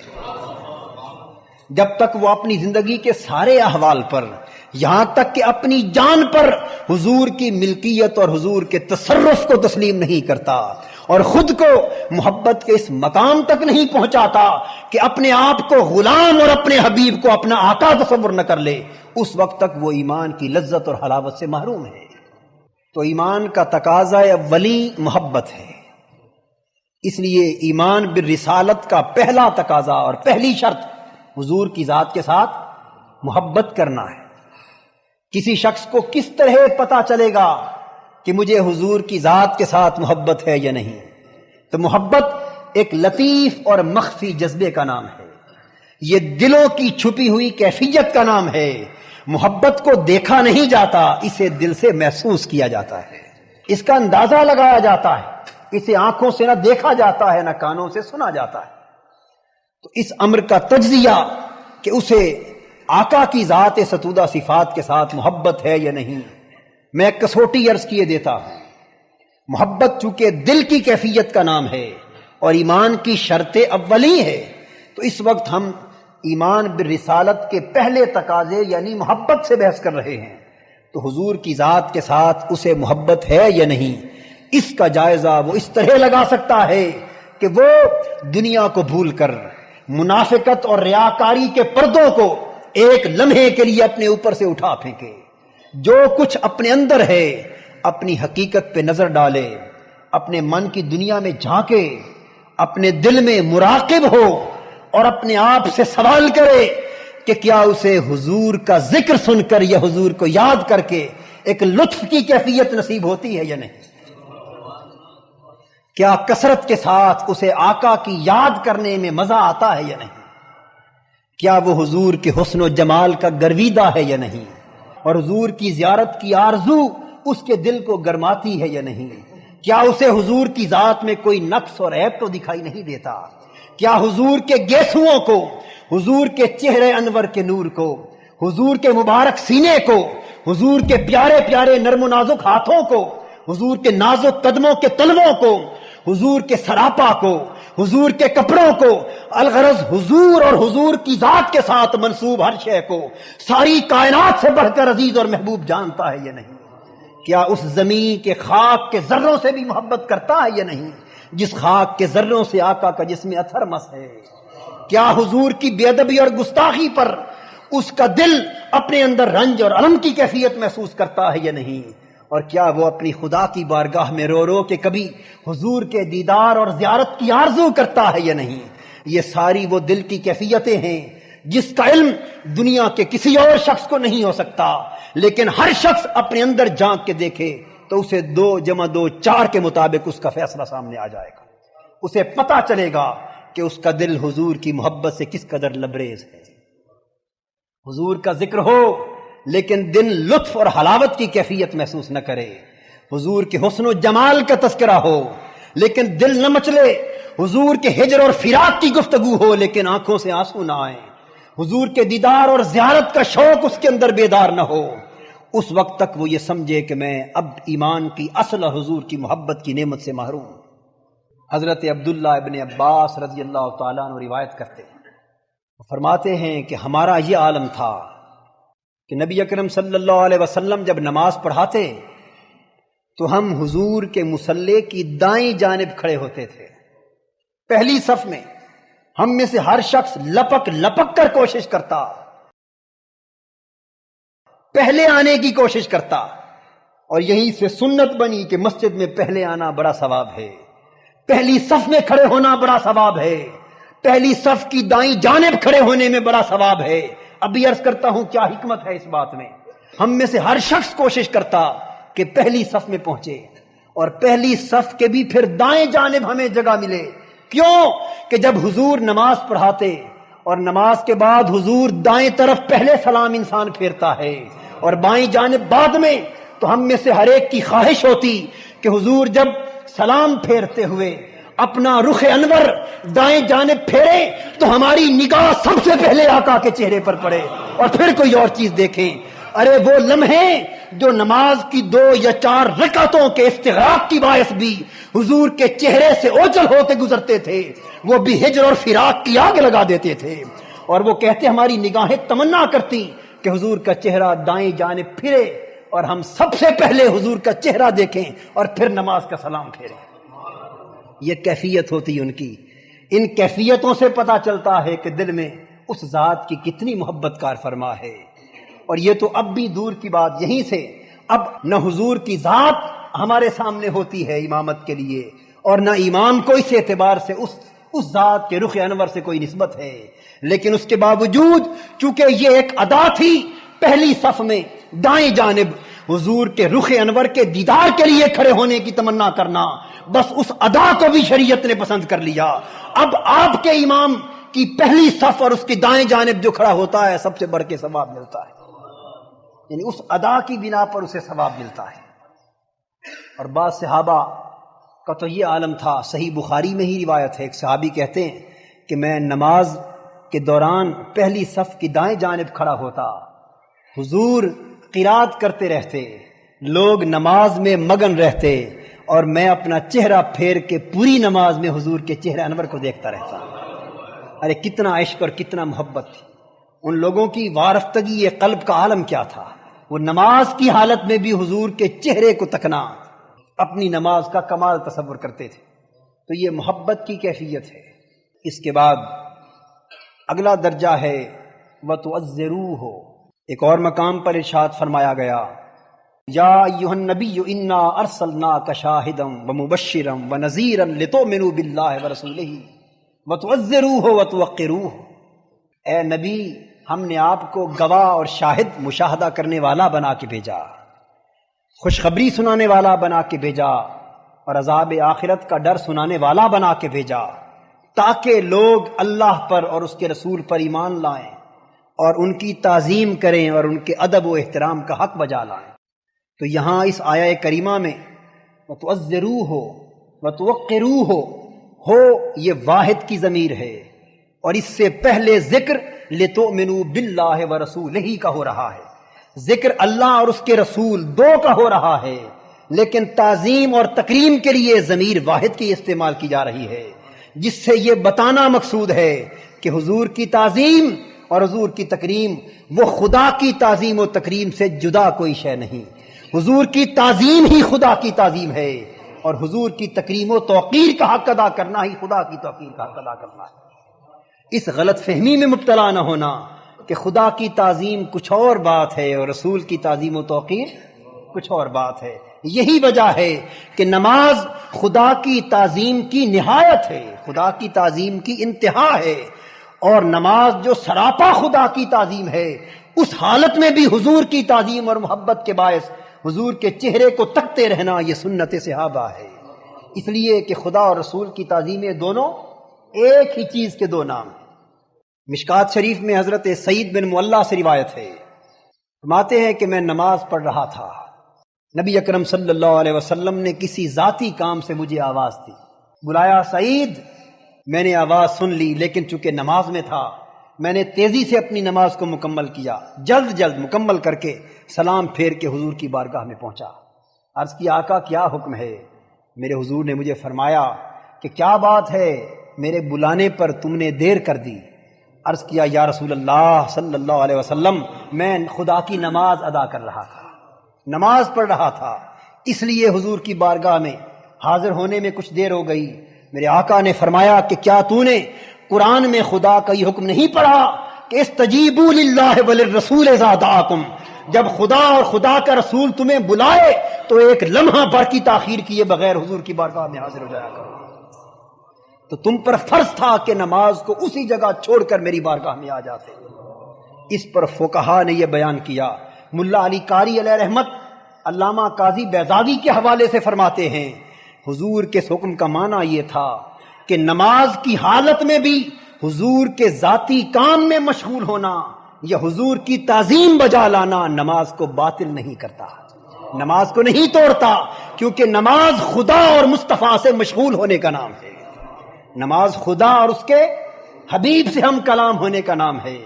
جب تک وہ اپنی زندگی کے سارے احوال پر، یہاں تک کہ اپنی جان پر حضور کی ملکیت اور حضور کے تصرف کو تسلیم نہیں کرتا اور خود کو محبت کے اس مقام تک نہیں پہنچاتا کہ اپنے آپ کو غلام اور اپنے حبیب کو اپنا آقا تصور نہ کر لے، اس وقت تک وہ ایمان کی لذت اور حلاوت سے محروم ہے۔ تو ایمان کا تقاضا اولی محبت ہے، اس لیے ایمان بالرسالت کا پہلا تقاضا اور پہلی شرط حضور کی ذات کے ساتھ محبت کرنا ہے۔ کسی شخص کو کس طرح پتا چلے گا کہ مجھے حضور کی ذات کے ساتھ محبت ہے یا نہیں؟ تو محبت ایک لطیف اور مخفی جذبے کا نام ہے، یہ دلوں کی چھپی ہوئی کیفیت کا نام ہے۔ محبت کو دیکھا نہیں جاتا، اسے دل سے محسوس کیا جاتا ہے، اس کا اندازہ لگایا جاتا ہے، اسے آنکھوں سے نہ دیکھا جاتا ہے نہ کانوں سے سنا جاتا ہے۔ تو اس امر کا تجزیہ کہ اسے آقا کی ذات ستودہ صفات کے ساتھ محبت ہے یا نہیں، میں کسوٹی عرض کیے دیتا ہوں۔ محبت چونکہ دل کی کیفیت کا نام ہے اور ایمان کی شرط اولی ہے، تو اس وقت ہم ایمان بالرسالت کے پہلے تقاضے یعنی محبت سے بحث کر رہے ہیں۔ تو حضور کی ذات کے ساتھ اسے محبت ہے یا نہیں، اس کا جائزہ وہ اس طرح لگا سکتا ہے کہ وہ دنیا کو بھول کر منافقت اور ریاکاری کے پردوں کو ایک لمحے کے لیے اپنے اوپر سے اٹھا پھینکے، جو کچھ اپنے اندر ہے اپنی حقیقت پہ نظر ڈالے، اپنے من کی دنیا میں جھانکے، اپنے دل میں مراقب ہو اور اپنے آپ سے سوال کرے کہ کیا اسے حضور کا ذکر سن کر یا حضور کو یاد کر کے ایک لطف کی کیفیت نصیب ہوتی ہے یا نہیں؟ کیا کثرت کے ساتھ اسے آقا کی یاد کرنے میں مزہ آتا ہے یا نہیں؟ کیا وہ حضور کے حسن و جمال کا گرویدہ ہے یا نہیں؟ اور حضور کی زیارت کی آرزو اس کے دل کو گرماتی ہے یا نہیں؟ کیا اسے حضور کی ذات میں کوئی نقص اور عیب تو دکھائی نہیں دیتا؟ کیا حضور کے گیسوؤں کو، حضور کے چہرے انور کے نور کو، حضور کے مبارک سینے کو، حضور کے پیارے پیارے نرم و نازک ہاتھوں کو، حضور کے نازک قدموں کے تلووں کو، حضور کے سراپا کو، حضور کے کپڑوں کو، الغرض حضور اور حضور کی ذات کے ساتھ منسوب ہر شے کو ساری کائنات سے بڑھ کر عزیز اور محبوب جانتا ہے یا نہیں؟ کیا اس زمین کے خاک کے ذروں سے بھی محبت کرتا ہے یا نہیں جس خاک کے ذروں سے آقا کا جسم اطہر مس ہے؟ کیا حضور کی بے ادبی اور گستاخی پر اس کا دل اپنے اندر رنج اور الم کی کیفیت محسوس کرتا ہے یا نہیں؟ اور کیا وہ اپنی خدا کی بارگاہ میں رو رو کے کبھی حضور کے دیدار اور زیارت کی آرزو کرتا ہے یا نہیں؟ یہ ساری وہ دل کی کیفیتیں ہیں جس کا علم دنیا کے کسی اور شخص کو نہیں ہو سکتا، لیکن ہر شخص اپنے اندر جھانک کے دیکھے تو اسے 2 + 2 = 4 کے مطابق اس کا فیصلہ سامنے آ جائے گا، اسے پتہ چلے گا کہ اس کا دل حضور کی محبت سے کس قدر لبریز ہے۔ حضور کا ذکر ہو لیکن دل لطف اور حلاوت کی کیفیت محسوس نہ کرے، حضور کے حسن و جمال کا تذکرہ ہو لیکن دل نہ مچلے، حضور کے ہجر اور فراق کی گفتگو ہو لیکن آنکھوں سے آنسو نہ آئیں، حضور کے دیدار اور زیارت کا شوق اس کے اندر بیدار نہ ہو، اس وقت تک وہ یہ سمجھے کہ میں اب ایمان کی اصل حضور کی محبت کی نعمت سے محروم ہوں۔ حضرت عبداللہ ابن عباس رضی اللہ تعالیٰ عنہ روایت کرتے ہیں، فرماتے ہیں کہ ہمارا یہ عالم تھا کہ نبی اکرم صلی اللہ علیہ وسلم جب نماز پڑھاتے تو ہم حضور کے مصلی کی دائیں جانب کھڑے ہوتے تھے، پہلی صف میں۔ ہم میں سے ہر شخص لپک لپک کر کوشش کرتا، پہلے آنے کی کوشش کرتا، اور یہیں سے سنت بنی کہ مسجد میں پہلے آنا بڑا ثواب ہے، پہلی صف میں کھڑے ہونا بڑا ثواب ہے، پہلی صف کی دائیں جانب کھڑے ہونے میں بڑا ثواب ہے۔ ابھی عرض کرتا ہوں کیا حکمت ہے اس بات میں۔ ہم میں سے ہر شخص کوشش کرتا کہ پہلی صف میں پہنچے، اور پہلی صف کے بھی پھر دائیں جانب ہمیں جگہ ملے۔ کیوں کہ جب حضور نماز پڑھاتے اور نماز کے بعد حضور دائیں طرف پہلے سلام انسان پھیرتا ہے اور بائیں جانب بعد میں، تو ہم میں سے ہر ایک کی خواہش ہوتی کہ حضور جب سلام پھیرتے ہوئے اپنا رخ انور دائیں جانب پھیرے تو ہماری نگاہ سب سے پہلے آقا کے چہرے پر پڑے اور پھر کوئی اور چیز دیکھیں۔ ارے وہ لمحے جو نماز کی 2 یا 4 رکعتوں کے استغراق کی باعث بھی حضور کے چہرے سے اوجھل ہوتے گزرتے تھے، وہ بھی ہجر اور فراق کی آگ لگا دیتے تھے، اور وہ کہتے ہماری نگاہیں تمنا کرتی کہ حضور کا چہرہ دائیں جانب پھرے اور ہم سب سے پہلے حضور کا چہرہ دیکھیں اور پھر نماز کا سلام پھیریں۔ یہ کیفیت ہوتی ان کی۔ ان کیفیتوں سے پتہ چلتا ہے کہ دل میں اس ذات کی کتنی محبت کار فرما ہے۔ اور یہ تو اب بھی دور کی بات، یہیں سے اب نہ حضور کی ذات ہمارے سامنے ہوتی ہے امامت کے لیے، اور نہ امام کو اس اعتبار سے اس ذات کے رخ انور سے کوئی نسبت ہے، لیکن اس کے باوجود چونکہ یہ ایک ادا تھی پہلی صف میں دائیں جانب حضور کے رخ انور کے دیدار کے لیے کھڑے ہونے کی تمنا کرنا، بس اس ادا کو بھی شریعت نے پسند کر لیا۔ اب آپ کے امام کی پہلی صف اور اس کی دائیں جانب جو کھڑا ہوتا ہے سب سے بڑھ کے ثواب ملتا ہے، یعنی اس ادا کی بنا پر اسے ثواب ملتا ہے۔ اور بعض صحابہ کا تو یہ عالم تھا، صحیح بخاری میں ہی روایت ہے، ایک صحابی کہتے ہیں کہ میں نماز کے دوران پہلی صف کی دائیں جانب کھڑا ہوتا، حضور قرات کرتے رہتے، لوگ نماز میں مگن رہتے، اور میں اپنا چہرہ پھیر کے پوری نماز میں حضور کے چہرے انور کو دیکھتا رہتا۔ ارے کتنا عشق اور کتنا محبت تھی ان لوگوں کی، وارفتگی قلب کا عالم کیا تھا۔ وہ نماز کی حالت میں بھی حضور کے چہرے کو تکنا اپنی نماز کا کمال تصور کرتے تھے۔ تو یہ محبت کی کیفیت ہے۔ اس کے بعد اگلا درجہ ہے وَتُعَزِّرُوهُ۔ ایک اور مقام پر ارشاد فرمایا گیا یا ایھا النبی انا ارسلناک شاہدا ومبشرا ونذیرا لتؤمنوا باللہ ورسولہ وتعزروہ وتوقروہ۔ اے نبی، ہم نے آپ کو گواہ اور شاہد مشاہدہ کرنے والا بنا کے بھیجا، خوشخبری سنانے والا بنا کے بھیجا، اور عذاب آخرت کا ڈر سنانے والا بنا کے بھیجا، تاکہ لوگ اللہ پر اور اس کے رسول پر ایمان لائیں اور ان کی تعظیم کریں اور ان کے ادب و احترام کا حق بجا لائیں۔ تو یہاں اس آیہ کریمہ میں وَتُعَزِّرُوهُ وَتُوَقِّرُوهُ ہو یہ واحد کی ضمیر ہے، اور اس سے پہلے ذکر لِتُؤْمِنُوا بِاللَّهِ وَرَسُولِهِ کا ہو رہا ہے، ذکر اللہ اور اس کے رسول دو کا ہو رہا ہے، لیکن تعظیم اور تکریم کے لیے ضمیر واحد کی استعمال کی جا رہی ہے، جس سے یہ بتانا مقصود ہے کہ حضور کی تعظیم اور حضور کی تکریم وہ خدا کی تعظیم و تکریم سے جدا کوئی شے نہیں، حضور کی تعظیم ہی خدا کی تعظیم ہے، اور حضور کی تکریم و توقیر کا حق ادا کرنا ہی خدا کی توقیر کا حق ادا کرنا ہے۔ اس غلط فہمی میں مبتلا نہ ہونا کہ خدا کی تعظیم کچھ اور بات ہے اور رسول کی تعظیم و توقیر کچھ اور بات ہے۔ یہی وجہ ہے کہ نماز خدا کی تعظیم کی نہایت ہے، خدا کی تعظیم کی انتہا ہے، اور نماز جو سراپا خدا کی تعظیم ہے، اس حالت میں بھی حضور کی تعظیم اور محبت کے باعث حضور کے چہرے کو تکتے رہنا یہ سنت صحابہ ہے۔ اس لیے کہ خدا اور رسول کی تعظیمیں دونوں ایک ہی چیز کے دو نام ہیں۔ مشکات شریف میں حضرت سعید بن معلہ سے روایت ہے، فرماتے ہیں کہ میں نماز پڑھ رہا تھا، نبی اکرم صلی اللہ علیہ وسلم نے کسی ذاتی کام سے مجھے آواز دی، بلایا سعید، میں نے آواز سن لی، لیکن چونکہ نماز میں تھا میں نے تیزی سے اپنی نماز کو مکمل کیا، جلد مکمل کر کے سلام پھیر کے حضور کی بارگاہ میں پہنچا۔ عرض کی آقا کیا حکم ہے؟ میرے حضور نے مجھے فرمایا کہ کیا بات ہے، میرے بلانے پر تم نے دیر کر دی۔ عرض کیا یا رسول اللہ صلی اللہ علیہ وسلم، میں خدا کی نماز ادا کر رہا تھا، نماز پڑھ رہا تھا، اس لیے حضور کی بارگاہ میں حاضر ہونے میں کچھ دیر ہو گئی۔ میرے آقا نے فرمایا کہ کیا تو نے قرآن میں خدا کا یہ حکم نہیں پڑھا کہ استجیبوا للہ وللرسول اذا دعاکم، جب خدا اور خدا کا رسول تمہیں بلائے تو ایک لمحہ بھر کی تاخیر کیے بغیر حضور کی بارگاہ میں حاضر ہو جایا کرو۔ تو تم پر فرض تھا کہ نماز کو اسی جگہ چھوڑ کر میری بارگاہ میں آ جاتے۔ اس پر فقہا نے یہ بیان کیا۔ ملا علی قاری علیہ رحمت علامہ قاضی بیضاوی کے حوالے سے فرماتے ہیں حضور کے اس حکم کا معنی یہ تھا کہ نماز کی حالت میں بھی حضور کے ذاتی کام میں مشغول ہونا یا حضور کی تعظیم بجا لانا نماز کو باطل نہیں کرتا، نماز کو نہیں توڑتا، کیونکہ نماز خدا اور مصطفیٰ سے مشغول ہونے کا نام ہے، نماز خدا اور اس کے حبیب سے ہم کلام ہونے کا نام ہے۔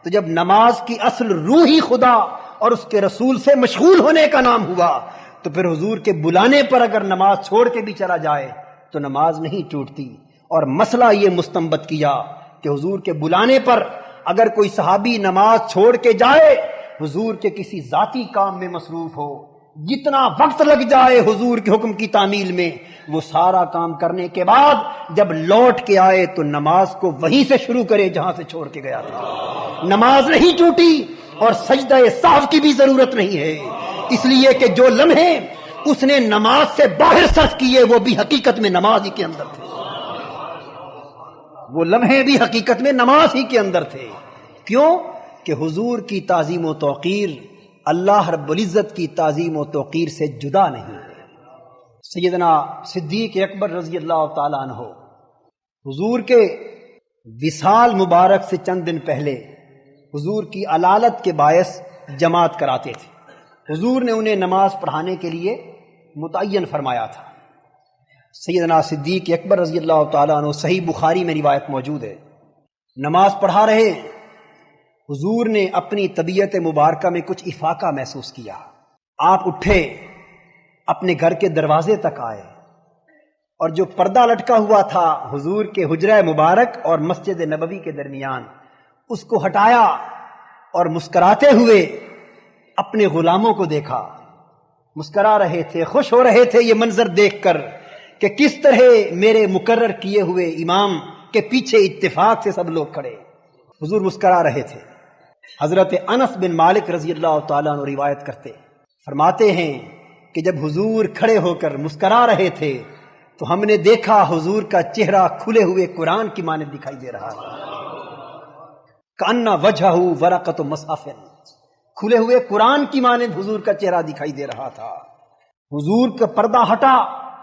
تو جب نماز کی اصل روح ہی خدا اور اس کے رسول سے مشغول ہونے کا نام ہوا تو پھر حضور کے بلانے پر اگر نماز چھوڑ کے بھی چلا جائے تو نماز نہیں ٹوٹتی۔ اور مسئلہ یہ مستنبط کیا کہ حضور کے بلانے پر اگر کوئی صحابی نماز چھوڑ کے جائے، حضور کے کسی ذاتی کام میں مصروف ہو، جتنا وقت لگ جائے حضور کے حکم کی تعمیل میں، وہ سارا کام کرنے کے بعد جب لوٹ کے آئے تو نماز کو وہیں سے شروع کرے جہاں سے چھوڑ کے گیا تھا۔ نماز نہیں ٹوٹی اور سجدہ سہو کی بھی ضرورت نہیں ہے، اس لیے کہ جو لمحے اس نے نماز سے باہر صرف کیے وہ بھی حقیقت میں نماز ہی کے اندر تھے، وہ لمحے بھی حقیقت میں نماز ہی کے اندر تھے۔ کیوں کہ حضور کی تعظیم و توقیر اللہ رب العزت کی تعظیم و توقیر سے جدا نہیں ہے۔ سیدنا صدیق اکبر رضی اللہ تعالیٰ عنہ حضور کے وصال مبارک سے چند دن پہلے حضور کی علالت کے باعث جماعت کراتے تھے۔ حضور نے انہیں نماز پڑھانے کے لیے متعین فرمایا تھا۔ سیدنا صدیق اکبر رضی اللہ تعالیٰ عنہ، صحیح بخاری میں روایت موجود ہے، نماز پڑھا رہے، حضور نے اپنی طبیعت مبارکہ میں کچھ افاقہ محسوس کیا۔ آپ اٹھے، اپنے گھر کے دروازے تک آئے اور جو پردہ لٹکا ہوا تھا حضور کے حجرہ مبارک اور مسجد نبوی کے درمیان، اس کو ہٹایا اور مسکراتے ہوئے اپنے غلاموں کو دیکھا، مسکرا رہے تھے، خوش ہو رہے تھے یہ منظر دیکھ کر کہ کس طرح میرے مقرر کیے ہوئے امام کے پیچھے اتفاق سے سب لوگ کھڑے۔ حضور مسکرا رہے تھے۔ حضرت انس بن مالک رضی اللہ تعالیٰ عنہ روایت کرتے، فرماتے ہیں کہ جب حضور کھڑے ہو کر مسکرا رہے تھے تو ہم نے دیکھا حضور کا چہرہ کھلے ہوئے قرآن کی مانند دکھائی دے رہا تھا، کأن وجہہ ورقۃ مصحف، کھلے ہوئے قرآن کی مانند حضور کا چہرہ دکھائی دے رہا تھا۔ حضور کا پردہ ہٹا،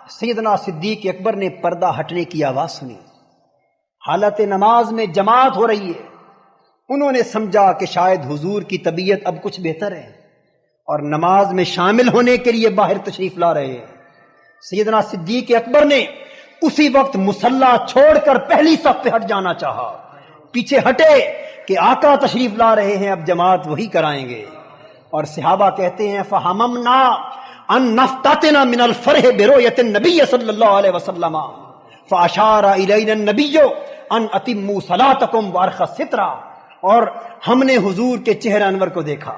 سیدنا صدیق اکبر نے پردہ ہٹنے کی آواز سنی، حالت نماز میں جماعت ہو رہی ہے۔ انہوں نے سمجھا کہ شاید حضور کی طبیعت اب کچھ بہتر ہے اور نماز میں شامل ہونے کے لیے باہر تشریف لا رہے ہیں۔ سیدنا صدیق اکبر نے اسی وقت مصلی چھوڑ کر پہلی صف پہ ہٹ جانا چاہا، پیچھے ہٹے کہ آقا تشریف لا رہے ہیں، اب جماعت وہی کرائیں گے۔ اور صحابہ کہتے ہیں فہممنا ان نفتتنا من الفرح برؤیت النبی صلی اللہ علیہ وسلم فاشار الینا النبی ان اتموا صلاتکم وارخى الستر، اور ہم نے حضور کے چہرہ انور کو دیکھا،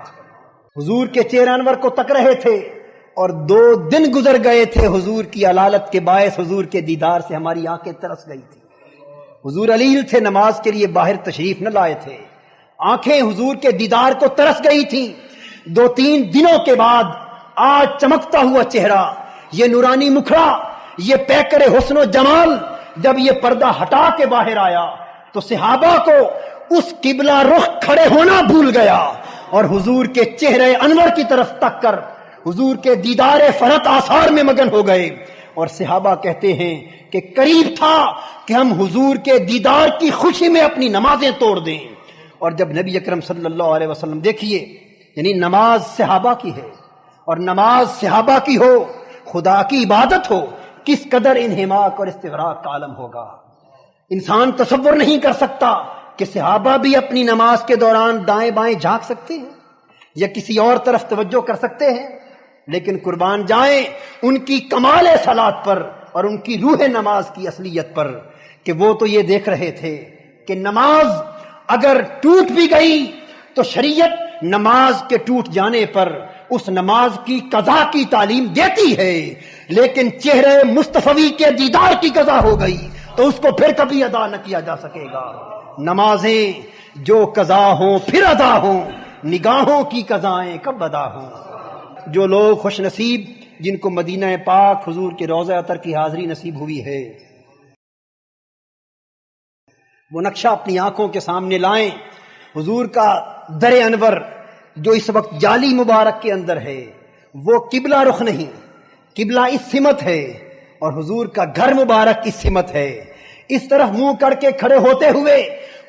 حضور کے چہرہ انور کو تک رہے تھے، اور 2 دن گزر گئے تھے حضور کی علالت کے باعث حضور کے دیدار سے ہماری آنکھیں ترس گئی تھی۔ حضور علیل تھے، نماز کے لیے باہر تشریف نہ لائے تھے، آنکھیں حضور کے دیدار کو ترس گئی تھیں۔ 2-3 دنوں کے بعد آج چمکتا ہوا چہرہ، یہ نورانی مکھڑا، یہ پیکر حسن و جمال جب یہ پردہ ہٹا کے باہر آیا تو صحابہ کو اس قبلہ رخ کھڑے ہونا بھول گیا اور حضور کے چہرے انور کی طرف تک کر حضور کے دیدار فرت آثار میں مگن ہو گئے۔ اور صحابہ کہتے ہیں کہ قریب تھا کہ ہم حضور کے دیدار کی خوشی میں اپنی نمازیں توڑ دیں۔ اور جب نبی اکرم صلی اللہ علیہ وسلم، دیکھیے، یعنی نماز صحابہ کی ہے اور نماز صحابہ کی ہو، خدا کی عبادت ہو، کس قدر انہماک اور استغراق کا عالم ہوگا۔ انسان تصور نہیں کر سکتا کہ صحابہ بھی اپنی نماز کے دوران دائیں بائیں جھانک سکتے ہیں، یا کسی اور طرف توجہ کر سکتے ہیں، لیکن قربان جائیں ان کی کمال صلات پر اور ان کی روح نماز کی اصلیت پر کہ وہ تو یہ دیکھ رہے تھے کہ نماز اگر ٹوٹ بھی گئی تو شریعت نماز کے ٹوٹ جانے پر اس نماز کی قضا کی تعلیم دیتی ہے، لیکن چہرے مصطفی کے دیدار کی قضا ہو گئی تو اس کو پھر کبھی ادا نہ کیا جا سکے گا۔ نمازیں جو قضا ہوں پھر ادا ہوں، نگاہوں کی قضائیں کب ادا ہوں۔ جو لوگ خوش نصیب جن کو مدینہ پاک حضور کے روضہ اطہر کی حاضری نصیب ہوئی ہے، وہ نقشہ اپنی آنکھوں کے سامنے لائیں۔ حضور کا در انور جو اس وقت جالی مبارک کے اندر ہے وہ قبلہ رخ نہیں، قبلہ اس سمت ہے، اور حضور کا گھر مبارک اس سمت ہے۔ اس طرف منہ کر کے کھڑے ہوتے ہوئے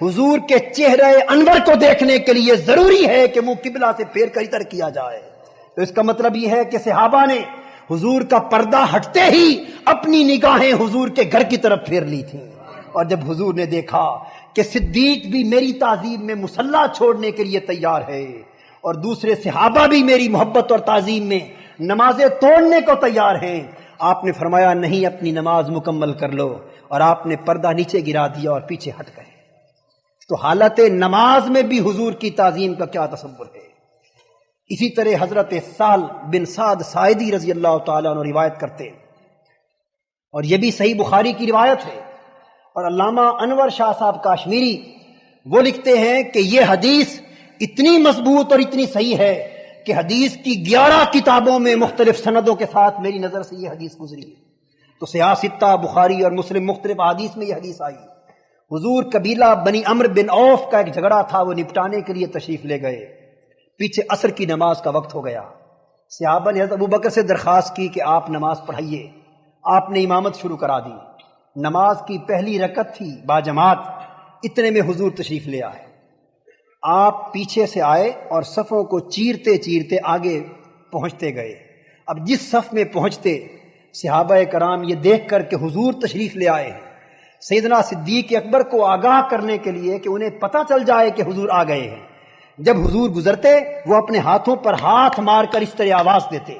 حضور کے چہرے انور کو دیکھنے کے لیے ضروری ہے کہ منہ قبلہ سے پھیر کر ادھر کیا جائے۔ تو اس کا مطلب یہ ہے کہ صحابہ نے حضور کا پردہ ہٹتے ہی اپنی نگاہیں حضور کے گھر کی طرف پھیر لی تھیں، اور جب حضور نے دیکھا کہ صدیق بھی میری تعظیم میں مصلی چھوڑنے کے لیے تیار ہے اور دوسرے صحابہ بھی میری محبت اور تعظیم میں نمازیں توڑنے کو تیار ہیں، آپ نے فرمایا نہیں، اپنی نماز مکمل کر لو، اور آپ نے پردہ نیچے گرا دیا اور پیچھے ہٹ گئے۔ تو حالت نماز میں بھی حضور کی تعظیم کا کیا تصور ہے۔ اسی طرح حضرت سہل بن سعد ساعدی رضی اللہ تعالیٰ عنہ روایت کرتے ہیں، اور یہ بھی صحیح بخاری کی روایت ہے، اور علامہ انور شاہ صاحب کاشمیری وہ لکھتے ہیں کہ یہ حدیث اتنی مضبوط اور اتنی صحیح ہے کہ حدیث کی 11 کتابوں میں مختلف سندوں کے ساتھ میری نظر سے یہ حدیث گزری ہے۔ تو صحیح ستہ بخاری اور مسلم مختلف حدیث میں یہ حدیث آئی۔ حضور قبیلہ بنی عمرو بن عوف کا ایک جھگڑا تھا، وہ نپٹانے کے لیے تشریف لے گئے، پیچھے عصر کی نماز کا وقت ہو گیا۔ صحابہ نے حضرت ابوبکر سے درخواست کی کہ آپ نماز پڑھائیے، آپ نے امامت شروع کرا دی۔ نماز کی پہلی رکعت تھی باجماعت، اتنے میں حضور تشریف لے آئے۔ آپ پیچھے سے آئے اور صفوں کو چیرتے چیرتے آگے پہنچتے گئے۔ اب جس صف میں پہنچتے صحابہ کرام یہ دیکھ کر کہ حضور تشریف لے آئے ہیں، سیدنا صدیق اکبر کو آگاہ کرنے کے لیے کہ انہیں پتہ چل جائے کہ حضور آ گئے ہیں، جب حضور گزرتے وہ اپنے ہاتھوں پر ہاتھ مار کر اس طرح آواز دیتے،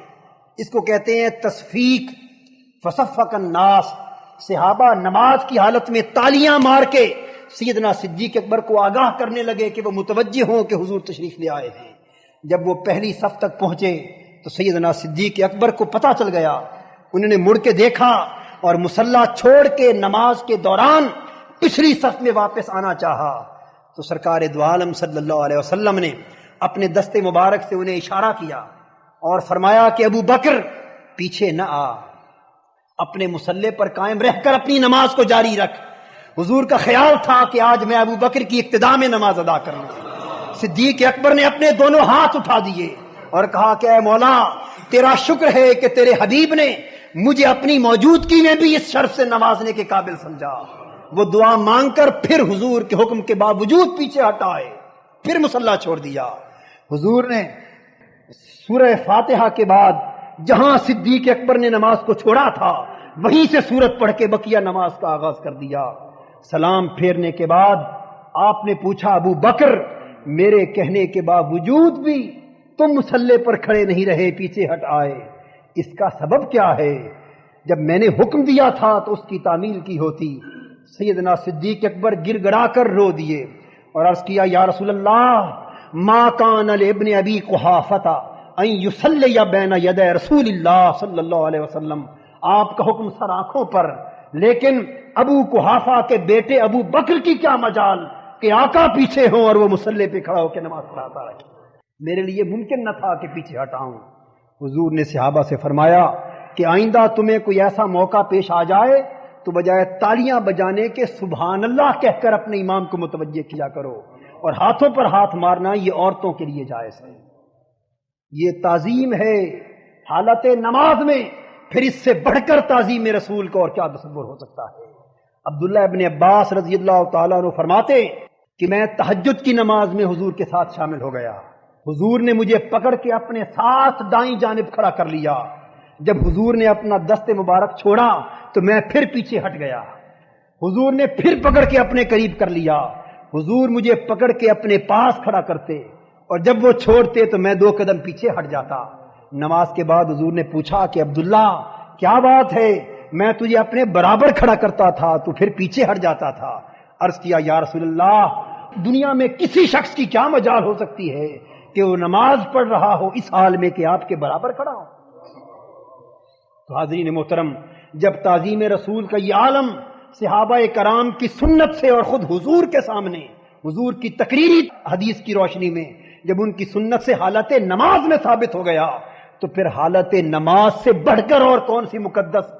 اس کو کہتے ہیں تصفیق۔ فصفق الناس، صحابہ نماز کی حالت میں تالیاں مار کے سیدنا صدیق اکبر کو آگاہ کرنے لگے کہ وہ متوجہ ہوں کہ حضور تشریف لے آئے ہیں۔ جب وہ پہلی صف تک پہنچے تو سیدنا صدیق اکبر کو پتہ چل گیا، انہوں نے مڑ کے دیکھا اور مصلی چھوڑ کے نماز کے دوران پچھلی صف میں واپس آنا چاہا، تو سرکار دو عالم صلی اللہ علیہ وسلم نے اپنے دست مبارک سے انہیں اشارہ کیا اور فرمایا کہ ابو بکر پیچھے نہ آ، اپنے مصلی پر قائم رہ کر اپنی نماز کو جاری رکھ۔ حضور کا خیال تھا کہ آج میں ابو بکر کی اقتداء میں نماز ادا کروں۔ صدیق اکبر نے اپنے دونوں ہاتھ اٹھا دیے اور کہا کہ اے مولا، تیرا شکر ہے کہ تیرے حبیب نے مجھے اپنی موجودگی میں بھی اس شرف سے نوازنے کے قابل سمجھا۔ وہ دعا مانگ کر پھر حضور کے حکم کے باوجود پیچھے ہٹائے، پھر مصلی چھوڑ دیا۔ حضور نے سورہ فاتحہ کے بعد جہاں صدیق اکبر نے نماز کو چھوڑا تھا وہیں سے سورت پڑھ کے بقیہ نماز کا آغاز کر دیا۔ سلام پھیرنے کے بعد آپ نے پوچھا ابو بکر، میرے کہنے کے باوجود بھی تم مصلی پر کھڑے نہیں رہے، پیچھے ہٹ آئے، اس کا سبب کیا ہے؟ جب میں نے حکم دیا تھا تو اس کی تعمیل کی ہوتی۔ سیدنا صدیق اکبر گر گڑا کر رو دیے اور عرض کیا یا رسول اللہ، ما کان لابن ابی قحافہ ان یصلی بین یدی رسول اللہ صلی اللہ علیہ وسلم، آپ کا حکم سر آنکھوں پر، لیکن ابو قحافہ کے بیٹے ابو بکر کی کیا مجال کہ آقا پیچھے ہوں اور وہ مصلی پہ کھڑا ہو کے نماز پڑھاتا رہے، میرے لیے ممکن نہ تھا کہ پیچھے ہٹاؤں۔ حضور نے صحابہ سے فرمایا کہ آئندہ تمہیں کوئی ایسا موقع پیش آ جائے تو بجائے تالیاں بجانے کے سبحان اللہ کہہ کر اپنے امام کو متوجہ کیا کرو، اور ہاتھوں پر ہاتھ مارنا یہ عورتوں کے لیے جائز ہے۔ یہ تعظیم ہے حالت نماز میں، پھر اس سے بڑھ کر تعظیم رسول کو اور کیا تصور ہو سکتا ہے۔ عبداللہ ابن عباس رضی اللہ تعالیٰ عنہ فرماتے کہ میں تہجد کی نماز میں حضور کے ساتھ شامل ہو گیا، حضور نے مجھے پکڑ کے اپنے ساتھ دائیں جانب کھڑا کر لیا، جب حضور نے اپنا دست مبارک چھوڑا تو میں پھر پیچھے ہٹ گیا، حضور نے پھر پکڑ کے اپنے قریب کر لیا، حضور مجھے پکڑ کے اپنے پاس کھڑا کرتے اور جب وہ چھوڑتے تو میں 2 قدم پیچھے ہٹ جاتا۔ نماز کے بعد حضور نے پوچھا کہ عبداللہ کیا بات ہے، میں تجھے اپنے برابر کھڑا کرتا تھا تو پھر پیچھے ہٹ جاتا تھا۔ عرض کیا یا رسول اللہ، دنیا میں کسی شخص کی کیا مجال ہو سکتی ہے کہ وہ نماز پڑھ رہا ہو اس حال میں کہ آپ کے برابر کھڑا ہو۔ تو حاضرین محترم، جب تعظیم رسول کا یہ عالم صحابہ کرام کی سنت سے اور خود حضور کے سامنے، حضور کی تقریری حدیث کی روشنی میں جب ان کی سنت سے حالت نماز میں ثابت ہو گیا، تو پھر حالت نماز سے بڑھ کر اور کون سی مقدس،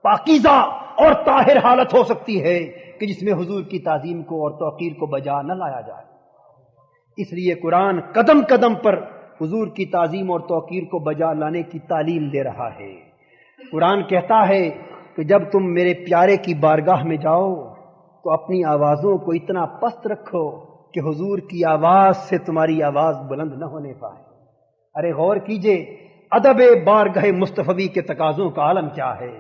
پاکیزہ اور طاہر حالت ہو سکتی ہے کہ جس میں حضور کی تعظیم کو اور توقیر کو بجا نہ لایا جائے۔ اس لیے قرآن قدم قدم پر حضور کی تعظیم اور توقیر کو بجا لانے کی تعلیم دے رہا ہے۔ قرآن کہتا ہے کہ جب تم میرے پیارے کی بارگاہ میں جاؤ تو اپنی آوازوں کو اتنا پست رکھو کہ حضور کی آواز سے تمہاری آواز بلند نہ ہونے پائے۔ ارے غور کیجئے، ادب بارگاہ مصطفی کے تقاضوں کا عالم کیا ہے۔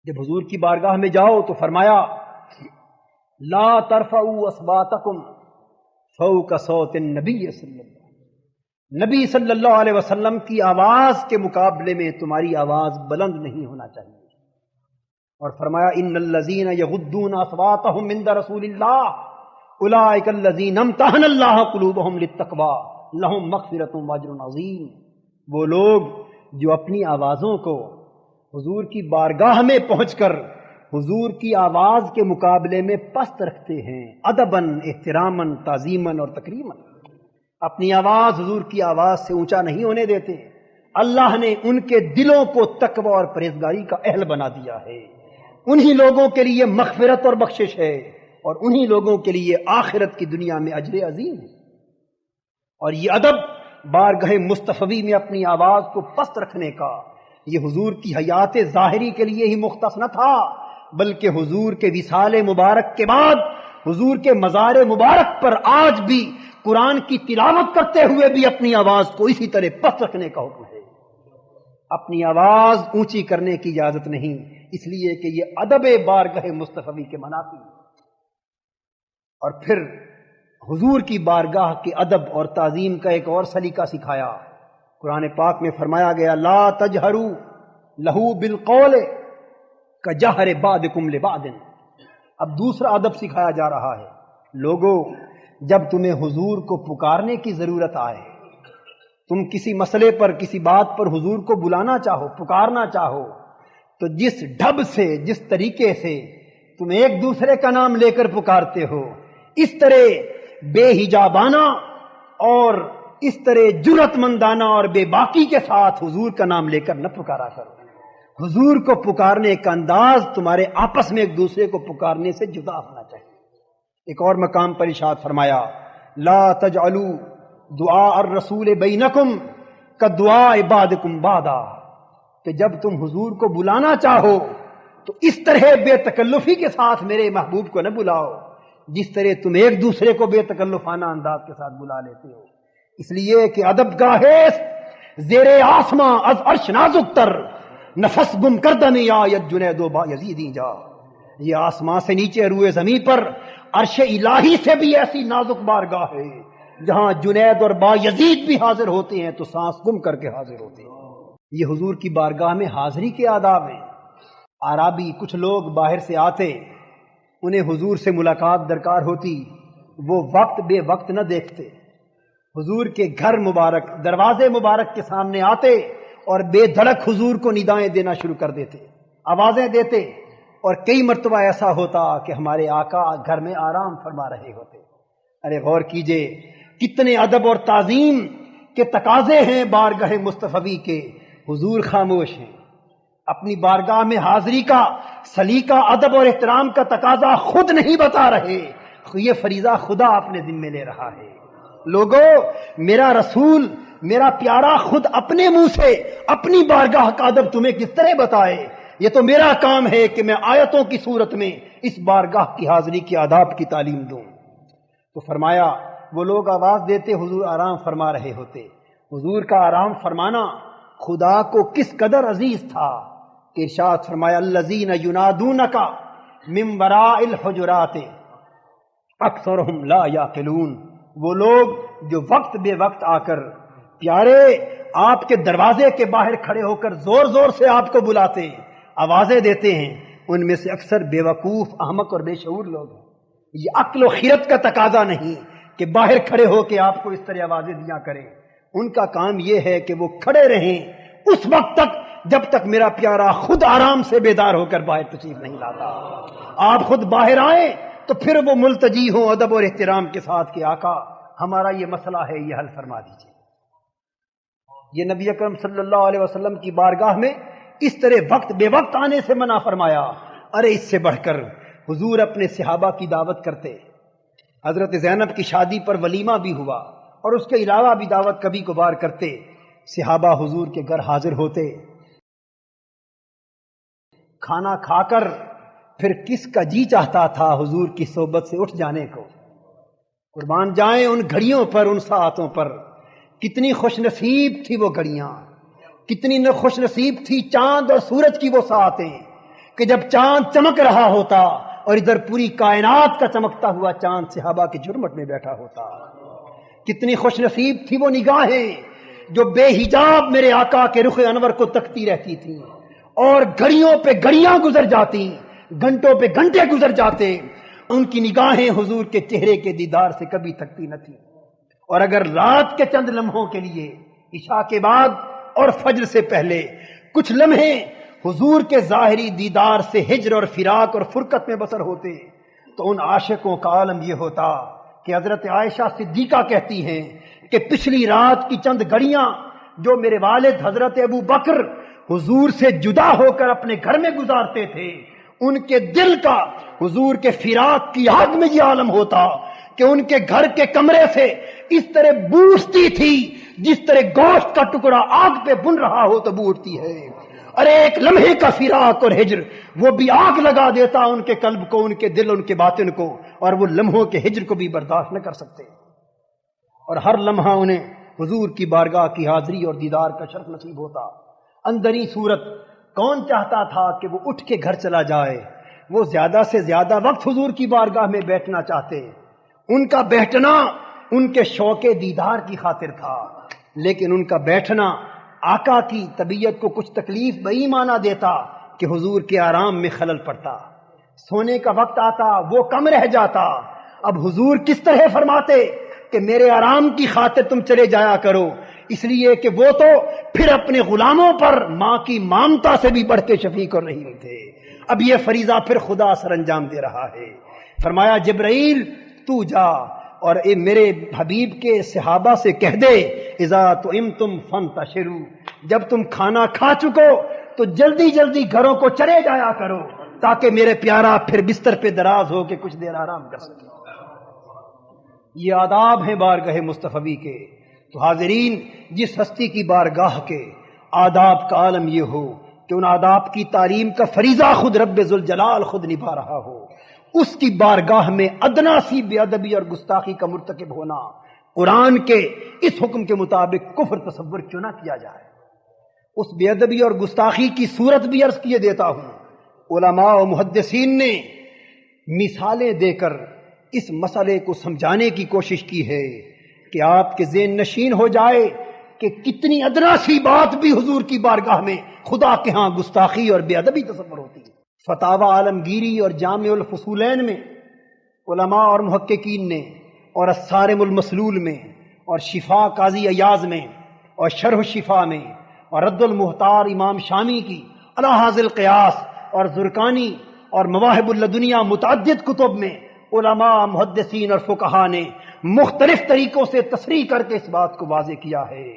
جب حضور کی بارگاہ میں جاؤ تو فرمایا لا ترفعوا اصواتکم فوق صوت النبی صلی اللہ علیہ وسلم، نبی صلی اللہ علیہ وسلم کی آواز کے مقابلے میں تمہاری آواز بلند نہیں ہونا چاہیے۔ اور فرمایا ان الذین یغضون اصواتهم عند رسول اللہ اولئک الذین امتحن اللہ قلوبهم للتقوی لہم مغفرۃ واجر عظیم۔ وہ لوگ جو اپنی آوازوں کو حضور کی بارگاہ میں پہنچ کر حضور کی آواز کے مقابلے میں پست رکھتے ہیں، ادباً، احتراماً، تعظیماً اور تکریماً، اپنی آواز حضور کی آواز سے اونچا نہیں ہونے دیتے، اللہ نے ان کے دلوں کو تقوی اور پرہیزگاری کا اہل بنا دیا ہے۔ انہی لوگوں کے لیے مغفرت اور بخشش ہے، اور انہی لوگوں کے لیے آخرت کی دنیا میں اجر عظیم ہے۔ اور یہ ادب بارگاہ مصطفی میں اپنی آواز کو پست رکھنے کا، یہ حضور کی حیات ظاہری کے لیے ہی مختص نہ تھا، بلکہ حضور کے وصال مبارک کے بعد حضور کے مزار مبارک پر آج بھی قرآن کی تلاوت کرتے ہوئے بھی اپنی آواز کو اسی طرح پست رکھنے کا حکم ہے۔ اپنی آواز اونچی کرنے کی اجازت نہیں، اس لیے کہ یہ ادب بارگاہ مصطفی کے منافی۔ اور پھر حضور کی بارگاہ کے ادب اور تعظیم کا ایک اور سلیقہ سکھایا۔ قرآن پاک میں فرمایا گیا لا تجہروا لہ بالقول کجہر بعضکم لبعض۔ اب دوسرا ادب سکھایا جا رہا ہے، لوگوں جب تمہیں حضور کو پکارنے کی ضرورت آئے، تم کسی مسئلے پر، کسی بات پر حضور کو بلانا چاہو، پکارنا چاہو، تو جس ڈھب سے، جس طریقے سے تم ایک دوسرے کا نام لے کر پکارتے ہو، اس طرح بے حجابانہ اور اس طرح جرأت مندانہ اور بے باکی کے ساتھ حضور کا نام لے کر نہ پکارا کرو۔ حضور کو پکارنے کا انداز تمہارے آپس میں ایک دوسرے کو پکارنے سے جدا ہونا چاہیے۔ ایک اور مقام پر ارشاد فرمایا لا تجعلوا دعاء الرسول بینکم کدعاء بعضکم بعضا، کہ جب تم حضور کو بلانا چاہو تو اس طرح بے تکلفی کے ساتھ میرے محبوب کو نہ بلاؤ جس طرح تم ایک دوسرے کو بے تکلفانہ انداز کے ساتھ بلا لیتے ہو۔ اس لیے کہ ادب کا حیث زیر آسماں از عرش نازک تر، نفس گم کردمی آیت جنید و با یزیدی جا۔ یہ آسمان سے نیچے روئے زمین پر عرش الہی سے بھی ایسی نازک بارگاہ ہے جہاں جنید اور با یزید بھی حاضر ہوتے ہیں تو سانس گم کر کے حاضر ہوتے ہیں۔ یہ حضور کی بارگاہ میں حاضری کے آداب ہیں۔ عربی کچھ لوگ باہر سے آتے، انہیں حضور سے ملاقات درکار ہوتی، وہ وقت بے وقت نہ دیکھتے، حضور کے گھر مبارک، دروازے مبارک کے سامنے آتے اور بے دھڑک حضور کو ندائیں دینا شروع کر دیتے، آوازیں دیتے، اور کئی مرتبہ ایسا ہوتا کہ ہمارے آقا گھر میں آرام فرما رہے ہوتے۔ ارے غور کیجئے کتنے ادب اور تعظیم کے تقاضے ہیں بارگاہ مصطفی کے، حضور خاموش ہیں۔ اپنی بارگاہ میں حاضری کا سلیقہ، ادب اور احترام کا تقاضا خود نہیں بتا رہے، یہ فریضہ خدا اپنے ذمے لے رہا ہے۔ لوگوں، میرا رسول، میرا پیارا خود اپنے منہ سے اپنی بارگاہ کا ادب تمہیں کس طرح بتائے؟ یہ تو میرا کام ہے کہ میں آیتوں کی صورت میں اس بارگاہ کی حاضری کے آداب کی تعلیم دوں۔ تو فرمایا وہ لوگ آواز دیتے، حضور آرام فرما رہے ہوتے۔ حضور کا آرام فرمانا خدا کو کس قدر عزیز تھا کہ ارشاد فرمایا الذین ینادونک من وراء الحجرات اکثرهم لا یعقلون۔ وہ لوگ جو وقت بے وقت آ کر پیارے آپ کے دروازے کے باہر کھڑے ہو کر زور زور سے آپ کو بلاتے ہیں، آوازیں دیتے ہیں، ان میں سے اکثر بے وقوف، احمق اور بے شعور لوگ ہیں۔ یہ عقل و خیرت کا تقاضا نہیں کہ باہر کھڑے ہو کے آپ کو اس طرح آوازیں دیا کریں۔ ان کا کام یہ ہے کہ وہ کھڑے رہیں اس وقت تک جب تک میرا پیارا خود آرام سے بیدار ہو کر باہر تشریف نہیں لاتا۔ آپ خود باہر آئیں تو پھر وہ ملتجی ہوں ادب اور احترام کے ساتھ کہ آقا ہمارا یہ مسئلہ ہے، یہ حل فرما دیجیے۔ یہ نبی اکرم صلی اللہ علیہ وسلم کی بارگاہ میں اس طرح وقت بے وقت آنے سے منع فرمایا۔ ارے اس سے بڑھ کر حضور اپنے صحابہ کی دعوت کرتے، حضرت زینب کی شادی پر ولیمہ بھی ہوا اور اس کے علاوہ بھی دعوت کبھی کبھار کرتے، صحابہ حضور کے گھر حاضر ہوتے، کھانا کھا کر پھر کس کا جی چاہتا تھا حضور کی صحبت سے اٹھ جانے کو؟ قربان جائیں ان گھڑیوں پر، ان ساعتوں پر، کتنی خوش نصیب تھی وہ گھڑیاں، کتنی خوش نصیب تھی چاند اور سورج کی وہ ساعتیں کہ جب چاند چمک رہا ہوتا اور ادھر پوری کائنات کا چمکتا ہوا چاند صحابہ کے جھرمٹ میں بیٹھا ہوتا۔ کتنی خوش نصیب تھی وہ نگاہیں جو بے حجاب میرے آقا کے رخ انور کو تکتی رہتی تھیں، اور گھڑیوں پہ گھڑیاں گزر جاتی، گھنٹوں پہ گھنٹے گزر جاتے، ان کی نگاہیں حضور کے چہرے کے دیدار سے کبھی تھکتی نہ تھیں۔ اور اگر رات کے چند لمحوں کے لیے عشاء کے بعد اور فجر سے پہلے کچھ لمحے حضور کے ظاہری دیدار سے ہجر اور فراق اور فرقت میں بسر ہوتے تو ان عاشقوں کا عالم یہ ہوتا کہ حضرت عائشہ صدیقہ کہتی ہیں کہ پچھلی رات کی چند گھڑیاں جو میرے والد حضرت ابو بکر حضور سے جدا ہو کر اپنے گھر میں گزارتے تھے، ان کے دل کا حضور کے فراق کی آگ میں یہ عالم ہوتا کہ ان کے گھر کے کمرے سے اس طرح بو اٹھتی تھی جس طرح گوشت کا ٹکڑا آگ پہ بن رہا ہو تو بو اٹھتی ہے۔ ارے ایک لمحے کا فراق اور ہجر وہ بھی آگ لگا دیتا ان کے قلب کو، ان کے دل، ان کے باطن کو، اور وہ لمحوں کے ہجر کو بھی برداشت نہ کر سکتے، اور ہر لمحہ انہیں حضور کی بارگاہ کی حاضری اور دیدار کا شرف نصیب ہوتا۔ اندری صورت کون چاہتا تھا کہ وہ اٹھ کے گھر چلا جائے؟ وہ زیادہ سے زیادہ وقت حضور کی بارگاہ میں بیٹھنا چاہتے، ان کا بیٹھنا ان کے شوق دیدار کی خاطر تھا، لیکن ان کا بیٹھنا آقا کی طبیعت کو کچھ تکلیف بئی معنی دیتا کہ حضور کے آرام میں خلل پڑتا، سونے کا وقت آتا وہ کم رہ جاتا۔ اب حضور کس طرح فرماتے کہ میرے آرام کی خاطر تم چلے جایا کرو، اس لیے کہ وہ تو پھر اپنے غلاموں پر ماں کی مامتا سے بھی بڑھ کے شفیق اور رحیم تھے۔ اب یہ فریضہ پھر خدا سر انجام دے رہا ہے۔ فرمایا جبرائیل تو جا اور اے میرے حبیب کے صحابہ سے کہہ دے اذا طعمتم فانتشروا، جب تم کھانا کھا چکو تو جلدی جلدی گھروں کو چلے جایا کرو تاکہ میرے پیارا پھر بستر پہ دراز ہو کے کچھ دیر آرام کر سکے۔ یہ آداب ہیں بارگاہ مصطفی کے۔ تو حاضرین، جس ہستی کی بارگاہ کے آداب کا عالم یہ ہو کہ ان آداب کی تعلیم کا فریضہ خود رب ذوالجلال خود نبھا رہا ہو، اس کی بارگاہ میں ادنا سی بے ادبی اور گستاخی کا مرتکب ہونا قرآن کے اس حکم کے مطابق کفر تصور کیوں نہ کیا جائے۔ اس بے ادبی اور گستاخی کی صورت بھی عرض کیے دیتا ہوں۔ علماء و محدثین نے مثالیں دے کر اس مسئلے کو سمجھانے کی کوشش کی ہے کہ آپ کے ذہن نشین ہو جائے کہ کتنی ادنا سی بات بھی حضور کی بارگاہ میں خدا کے ہاں گستاخی اور بے ادبی تصور ہوتی ہے۔ فتاوی عالمگیری اور جامع الفصولین میں علماء اور محققین نے، اور الصارم المسلول میں، اور شفا قاضی ایاز میں، اور شرح الشفا میں، اور رد المحتار امام شامی کی علی حاذ القیاس، اور زرقانی اور مواہب اللدنیہ متعدد کتب میں علماء، محدثین اور فقہا نے مختلف طریقوں سے تصریح کر کے اس بات کو واضح کیا ہے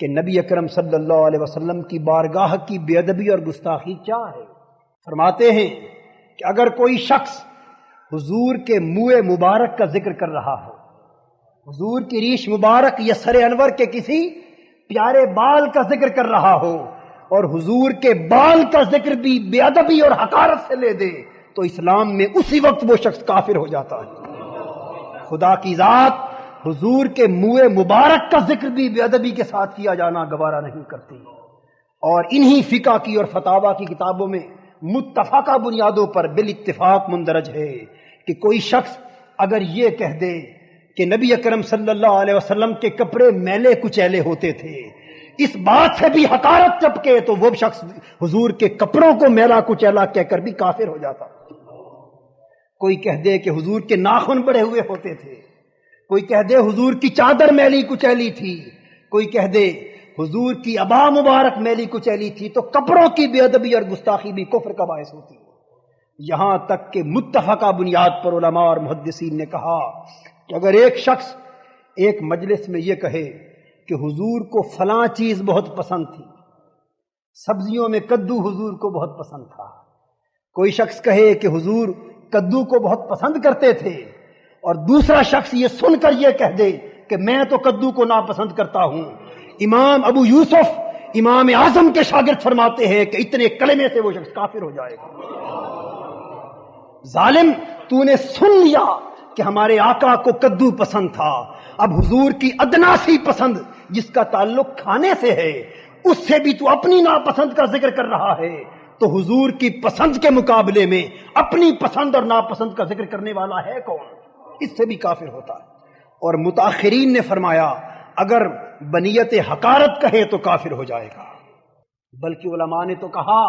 کہ نبی اکرم صلی اللہ علیہ وسلم کی بارگاہ کی بے ادبی اور گستاخی کیا ہے۔ فرماتے ہیں کہ اگر کوئی شخص حضور کے منہ مبارک کا ذکر کر رہا ہو، حضور کی ریش مبارک یا سر انور کے کسی پیارے بال کا ذکر کر رہا ہو، اور حضور کے بال کا ذکر بھی بے ادبی اور حقارت سے لے دے، تو اسلام میں اسی وقت وہ شخص کافر ہو جاتا ہے۔ خدا کی ذات حضور کے منہ مبارک کا ذکر بھی بے ادبی کے ساتھ کیا جانا گوارا نہیں کرتی، اور انہی فقہ کی اور فتاوی کی کتابوں میں متفقہ بنیادوں پر بالاتفاق مندرج ہے کہ کوئی شخص اگر یہ کہہ دے کہ نبی اکرم صلی اللہ علیہ وسلم کے کپڑے میلے کچیلے ہوتے تھے، اس بات سے بھی حقارت چپکے تو وہ شخص حضور کے کپڑوں کو میلا کچیلا کہہ کر بھی کافر ہو جاتا۔ کوئی کہہ دے کہ حضور کے ناخن بڑے ہوئے ہوتے تھے، کوئی کہہ دے حضور کی چادر میلی کچیلی تھی، کوئی کہہ دے حضور کی عبا مبارک میلی کچیلی تھی، تو کپڑوں کی بے ادبی اور گستاخی بھی کفر کا باعث ہوتی ہے۔ یہاں تک کہ متفقہ بنیاد پر علماء اور محدثین نے کہا کہ اگر ایک شخص ایک مجلس میں یہ کہے کہ حضور کو فلاں چیز بہت پسند تھی، سبزیوں میں کدو حضور کو بہت پسند تھا، کوئی شخص کہے کہ حضور کدو کو بہت پسند کرتے تھے، اور دوسرا شخص یہ سن کر یہ کہہ دے کہ میں تو کدو کو ناپسند کرتا ہوں، امام ابو یوسف امام اعظم کے شاگرد فرماتے ہیں کہ اتنے کلمے سے وہ شخص کافر ہو جائے گا۔ ظالم، تو نے سن لیا کہ ہمارے آقا کو کدو پسند تھا، اب حضور کی ادنا سی پسند جس کا تعلق کھانے سے ہے، اس سے بھی تو اپنی ناپسند کا ذکر کر رہا ہے، تو حضور کی پسند کے مقابلے میں اپنی پسند اور ناپسند کا ذکر کرنے والا ہے کون؟ اس سے بھی کافر ہوتا ہے۔ اور متاخرین نے فرمایا اگر بنیت حقارت کہے تو کافر ہو جائے گا، بلکہ علماء نے تو کہا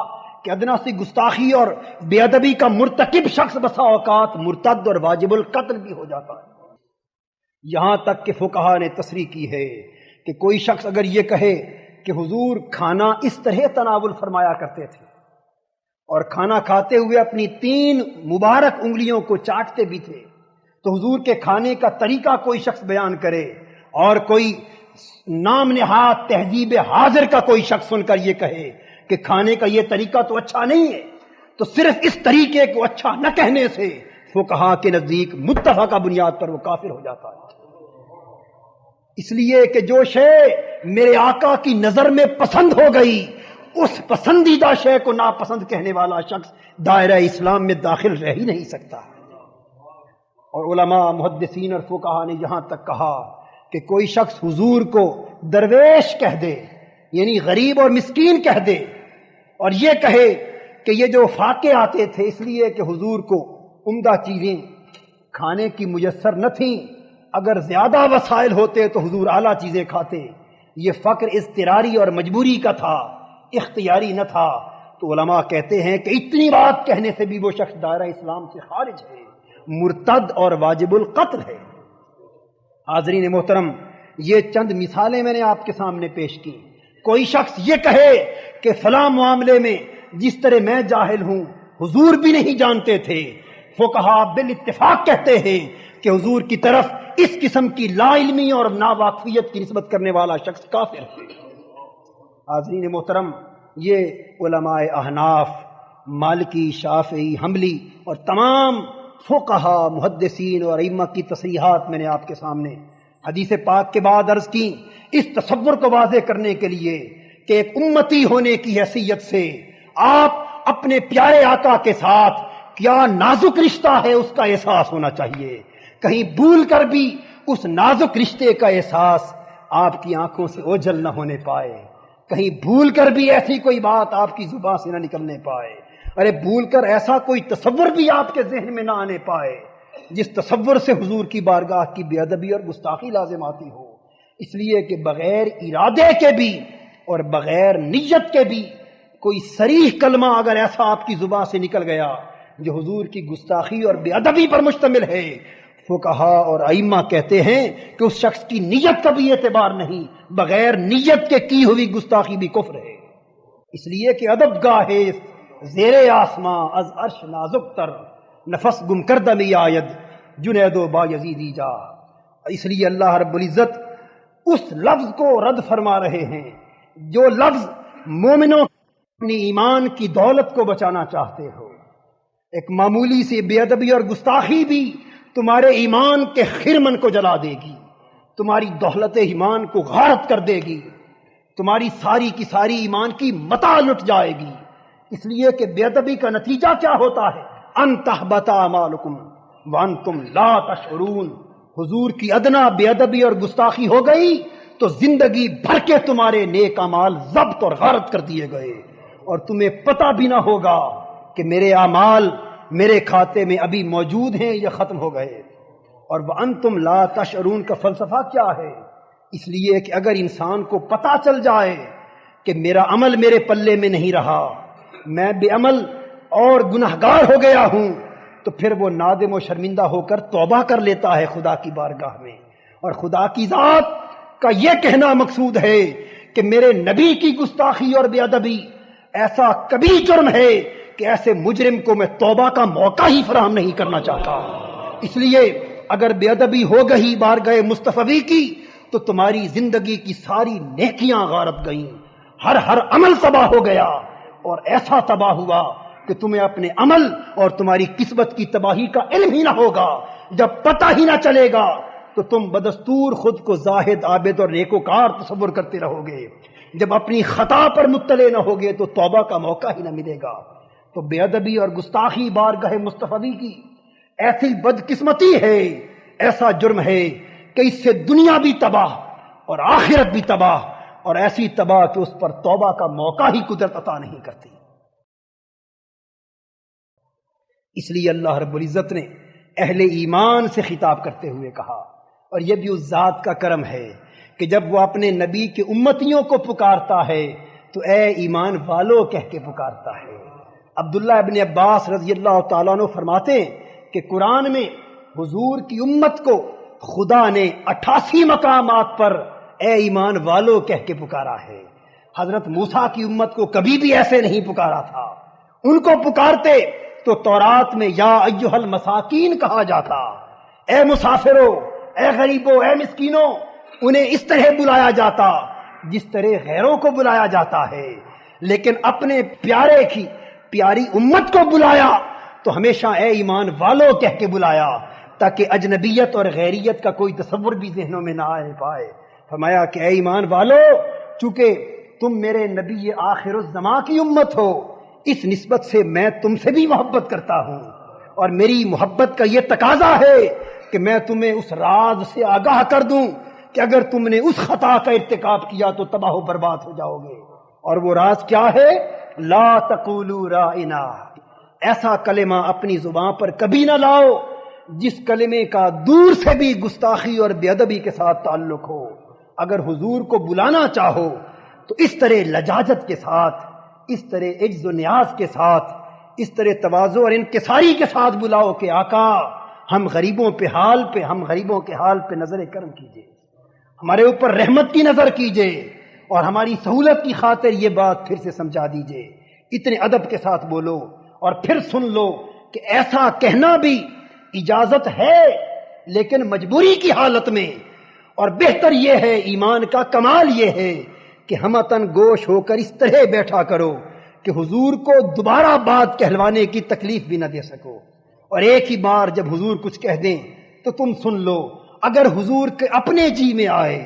کہ ادنا سی گستاخی اور بے ادبی کا مرتکب شخص بسا اوقات مرتد اور واجب القتل بھی ہو جاتا ہے۔ یہاں تک کہ فقہا نے تصریح کی ہے کہ کوئی شخص اگر یہ کہے کہ حضور کھانا اس طرح تناول فرمایا کرتے تھے اور کھانا کھاتے ہوئے اپنی 3 مبارک انگلیوں کو چاٹتے بھی تھے، تو حضور کے کھانے کا طریقہ کوئی شخص بیان کرے اور کوئی نام نہاد تہذیب حاضر کا کوئی شخص سن کر یہ کہے کہ کھانے کا یہ طریقہ تو اچھا نہیں ہے، تو صرف اس طریقے کو اچھا نہ کہنے سے فقہا کے نزدیک متفقہ بنیاد پر وہ کافر ہو جاتا ہے۔ اس لیے کہ جو شے میرے آقا کی نظر میں پسند ہو گئی، اس پسندیدہ شے کو ناپسند کہنے والا شخص دائرہ اسلام میں داخل رہ ہی نہیں سکتا۔ اور علماء محدثین اور فقہا نے یہاں تک کہا کہ کوئی شخص حضور کو درویش کہہ دے، یعنی غریب اور مسکین کہہ دے، اور یہ کہے کہ یہ جو فاقے آتے تھے اس لیے کہ حضور کو عمدہ چیزیں کھانے کی میسر نہ تھیں، اگر زیادہ وسائل ہوتے تو حضور اعلیٰ چیزیں کھاتے، یہ فقر اضطراری اور مجبوری کا تھا، اختیاری نہ تھا، تو علماء کہتے ہیں کہ اتنی بات کہنے سے بھی وہ شخص دائرہ اسلام سے خارج ہے، مرتد اور واجب القتل ہے۔ حاضرین محترم، یہ چند مثالیں میں نے آپ کے سامنے پیش کی۔ کوئی شخص یہ کہے کہ فلاں معاملے میں جس طرح میں جاہل ہوں حضور بھی نہیں جانتے تھے، فقہا بالاتفاق کہتے ہیں کہ حضور کی طرف اس قسم کی لا علمی اور ناواقفیت کی نسبت کرنے والا شخص کافر ہے۔ حاضرین محترم، یہ علماء احناف، مالکی، شافعی، حنبلی اور تمام فقہا، محدثین اور ائمہ کی تصریحات میں نے آپ کے سامنے حدیث پاک کے بعد عرض کی، اس تصور کو واضح کرنے کے لیے کہ ایک امتی ہونے کی حیثیت سے آپ اپنے پیارے آقا کے ساتھ کیا نازک رشتہ ہے اس کا احساس ہونا چاہیے۔ کہیں بھول کر بھی اس نازک رشتے کا احساس آپ کی آنکھوں سے اوجھل نہ ہونے پائے، کہیں بھول کر بھی ایسی کوئی بات آپ کی زبان سے نہ نکلنے پائے، ارے بھول کر ایسا کوئی تصور بھی آپ کے ذہن میں نہ آنے پائے جس تصور سے حضور کی بارگاہ کی بے ادبی اور گستاخی لازم آتی ہو۔ اس لیے کہ بغیر ارادے کے بھی اور بغیر نیت کے بھی کوئی صریح کلمہ اگر ایسا آپ کی زبان سے نکل گیا جو حضور کی گستاخی اور بے ادبی پر مشتمل ہے، فقہا اور ائمہ کہتے ہیں کہ اس شخص کی نیت کا بھی اعتبار نہیں، بغیر نیت کے کی ہوئی گستاخی بھی کفر ہے۔ اس لیے کہ ادب گاہ زیر آسماں از عرش نازک تر، نفس گم کردہ می آید جنید و با یزیدی جا۔ اس لیے اللہ رب العزت اس لفظ کو رد فرما رہے ہیں جو لفظ مومنوں اپنی ایمان کی دولت کو بچانا چاہتے ہو۔ ایک معمولی سی بے ادبی اور گستاخی بھی تمہارے ایمان کے خرمن کو جلا دے گی، تمہاری دولت ایمان کو غارت کر دے گی، تمہاری ساری کی ساری ایمان کی متاع لٹ جائے گی۔ اس لیے کہ بے ادبی کا نتیجہ کیا ہوتا ہے؟ ان تحبط اعمالکم وانتم لا تشعرون۔ حضور کی ادنا بے ادبی اور گستاخی ہو گئی تو زندگی بھر کے تمہارے نیک اعمال ضبط اور غارت کر دیے گئے، اور تمہیں پتہ بھی نہ ہوگا کہ میرے اعمال میرے کھاتے میں ابھی موجود ہیں یا ختم ہو گئے۔ اور وَأَنْتُمْ لَا تَشْعُرُونَ کا فلسفہ کیا ہے؟ اس لیے کہ اگر انسان کو پتہ چل جائے کہ میرا عمل میرے پلے میں نہیں رہا، میں بے عمل اور گناہگار ہو گیا ہوں، تو پھر وہ نادم و شرمندہ ہو کر توبہ کر لیتا ہے خدا کی بارگاہ میں. اور خدا کی ذات کا یہ کہنا مقصود ہے کہ میرے نبی کی گستاخی اور بے ادبی ایسا کبھی جرم ہے کہ ایسے مجرم کو میں توبہ کا موقع ہی فراہم نہیں کرنا چاہتا. اس لیے اگر بے ادبی ہو گئی بارگاہ مصطفی کی تو تمہاری زندگی کی ساری نیکیاں غارت گئیں، ہر عمل تباہ ہو گیا، اور ایسا تباہ ہوا کہ تمہیں اپنے عمل اور تمہاری قسمت کی تباہی کا علم ہی نہ ہوگا. جب پتہ ہی نہ چلے گا تو تم بدستور خود کو زاہد، عابد اور نیکوکار تصور کرتے رہو گے. جب اپنی خطا پر مطلع نہ ہوگے تو توبہ کا موقع ہی نہ ملے گا. تو بے ادبی اور گستاخی بارگاہ مصطفی کی ایسی بدقسمتی ہے، ایسا جرم ہے کہ اس سے دنیا بھی تباہ اور آخرت بھی تباہ، اور ایسی تباہ کہ اس پر توبہ کا موقع ہی قدرت عطا نہیں کرتی. اس لیے اللہ رب العزت نے اہل ایمان سے خطاب کرتے ہوئے کہا، اور یہ بھی اس ذات کا کرم ہے کہ جب وہ اپنے نبی کے امتیوں کو پکارتا ہے تو اے ایمان والو کہہ کے پکارتا ہے. عبداللہ ابن عباس رضی اللہ تعالیٰ عنہ فرماتے ہیں کہ قرآن میں حضور کی امت کو خدا نے 88 مقامات پر اے ایمان والو کہہ کے پکارا ہے. حضرت موسیٰ کی امت کو کبھی بھی ایسے نہیں پکارا تھا. ان کو پکارتے تو تورات میں یا ایھا المساکین کہا جاتا، اے مسافروں، اے غریبوں، اے مسکینوں. انہیں اس طرح بلایا جاتا جس طرح غیروں کو بلایا جاتا ہے. لیکن اپنے پیارے کی پیاری امت کو بلایا تو ہمیشہ اے ایمان والو کہہ کے بلایا، تاکہ اجنبیت اور غیریت کا کوئی تصور بھی ذہنوں میں نہ آئے پائے. فرمایا کہ اے ایمان والو، چونکہ تم میرے نبی آخر الزماں کی امت ہو، اس نسبت سے میں تم سے بھی محبت کرتا ہوں، اور میری محبت کا یہ تقاضا ہے کہ میں تمہیں اس راز سے آگاہ کر دوں کہ اگر تم نے اس خطا کا ارتکاب کیا تو تباہ و برباد ہو جاؤ گے. اور وہ راز کیا ہے؟ لا تقولوا رائنا. ایسا کلمہ اپنی زبان پر کبھی نہ لاؤ جس کلمے کا دور سے بھی گستاخی اور بے ادبی کے ساتھ تعلق ہو. اگر حضور کو بلانا چاہو تو اس طرح لجاجت کے ساتھ، اس طرح عجز و نیاز کے ساتھ، اس طرح تواضع اور انکساری کے ساتھ بلاؤ کہ آقا ہم غریبوں کے حال پہ نظر کرم کیجئے، ہمارے اوپر رحمت کی نظر کیجئے، اور ہماری سہولت کی خاطر یہ بات پھر سے سمجھا دیجئے. اتنے ادب کے ساتھ بولو، اور پھر سن لو کہ ایسا کہنا بھی اجازت ہے لیکن مجبوری کی حالت میں. اور بہتر یہ ہے، ایمان کا کمال یہ ہے کہ ہمتن گوش ہو کر اس طرح بیٹھا کرو کہ حضور کو دوبارہ بات کہلوانے کی تکلیف بھی نہ دے سکو. اور ایک ہی بار جب حضور کچھ کہہ دیں تو تم سن لو. اگر حضور کے اپنے جی میں آئے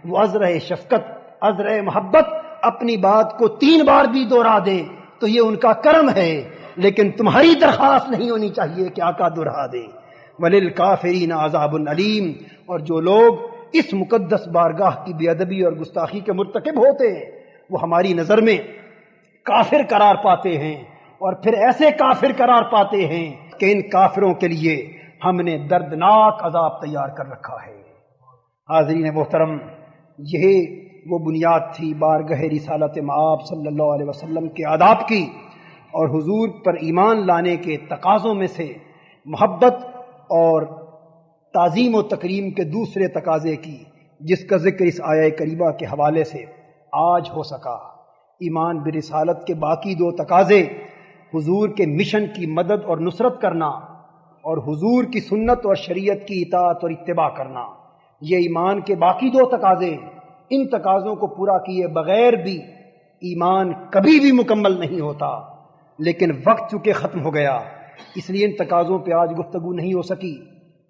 وہ عذرہ شفقت، عذرہ محبت اپنی بات کو 3 بار بھی دوہرا دے تو یہ ان کا کرم ہے، لیکن تمہاری درخواست نہیں ہونی چاہیے کہ آقا دوہرا دے. وَلِلْكَافِرِينَ عَذَابٌ علیم. اور جو لوگ اس مقدس بارگاہ کی بے ادبی اور گستاخی کے مرتکب ہوتے ہیں وہ ہماری نظر میں کافر قرار پاتے ہیں، اور پھر ایسے کافر قرار پاتے ہیں کہ ان کافروں کے لیے ہم نے دردناک عذاب تیار کر رکھا ہے. حاضرین محترم، یہ وہ بنیاد تھی بارگاہ رسالت مآب صلی اللہ علیہ وسلم کے آداب کی، اور حضور پر ایمان لانے کے تقاضوں میں سے محبت اور تعظیم و تکریم کے دوسرے تقاضے کی، جس کا ذکر اس آیہ کریمہ کے حوالے سے آج ہو سکا. ایمان برسالت کے باقی 2 تقاضے، حضور کے مشن کی مدد اور نصرت کرنا، اور حضور کی سنت اور شریعت کی اطاعت اور اتباع کرنا، یہ ایمان کے باقی 2 تقاضے. ان تقاضوں کو پورا کیے بغیر بھی ایمان کبھی بھی مکمل نہیں ہوتا. لیکن وقت چونکہ ختم ہو گیا اس لیے ان تقاضوں پہ آج گفتگو نہیں ہو سکی.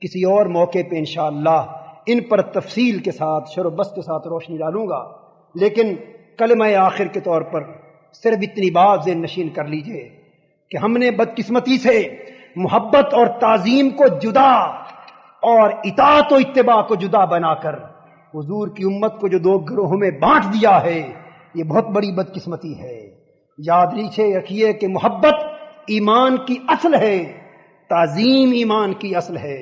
کسی اور موقع پہ انشاءاللہ ان پر تفصیل کے ساتھ شرح و بسط کے ساتھ روشنی ڈالوں گا. لیکن کلمہ آخر کے طور پر صرف اتنی بات ذہن نشین کر لیجئے کہ ہم نے بدقسمتی سے محبت اور تعظیم کو جدا اور اطاعت و اتباع کو جدا بنا کر حضور کی امت کو جو 2 گروہوں میں بانٹ دیا ہے، یہ بہت بڑی بدقسمتی ہے. یاد رکھیے کہ محبت ایمان کی اصل ہے، تعظیم ایمان کی اصل ہے.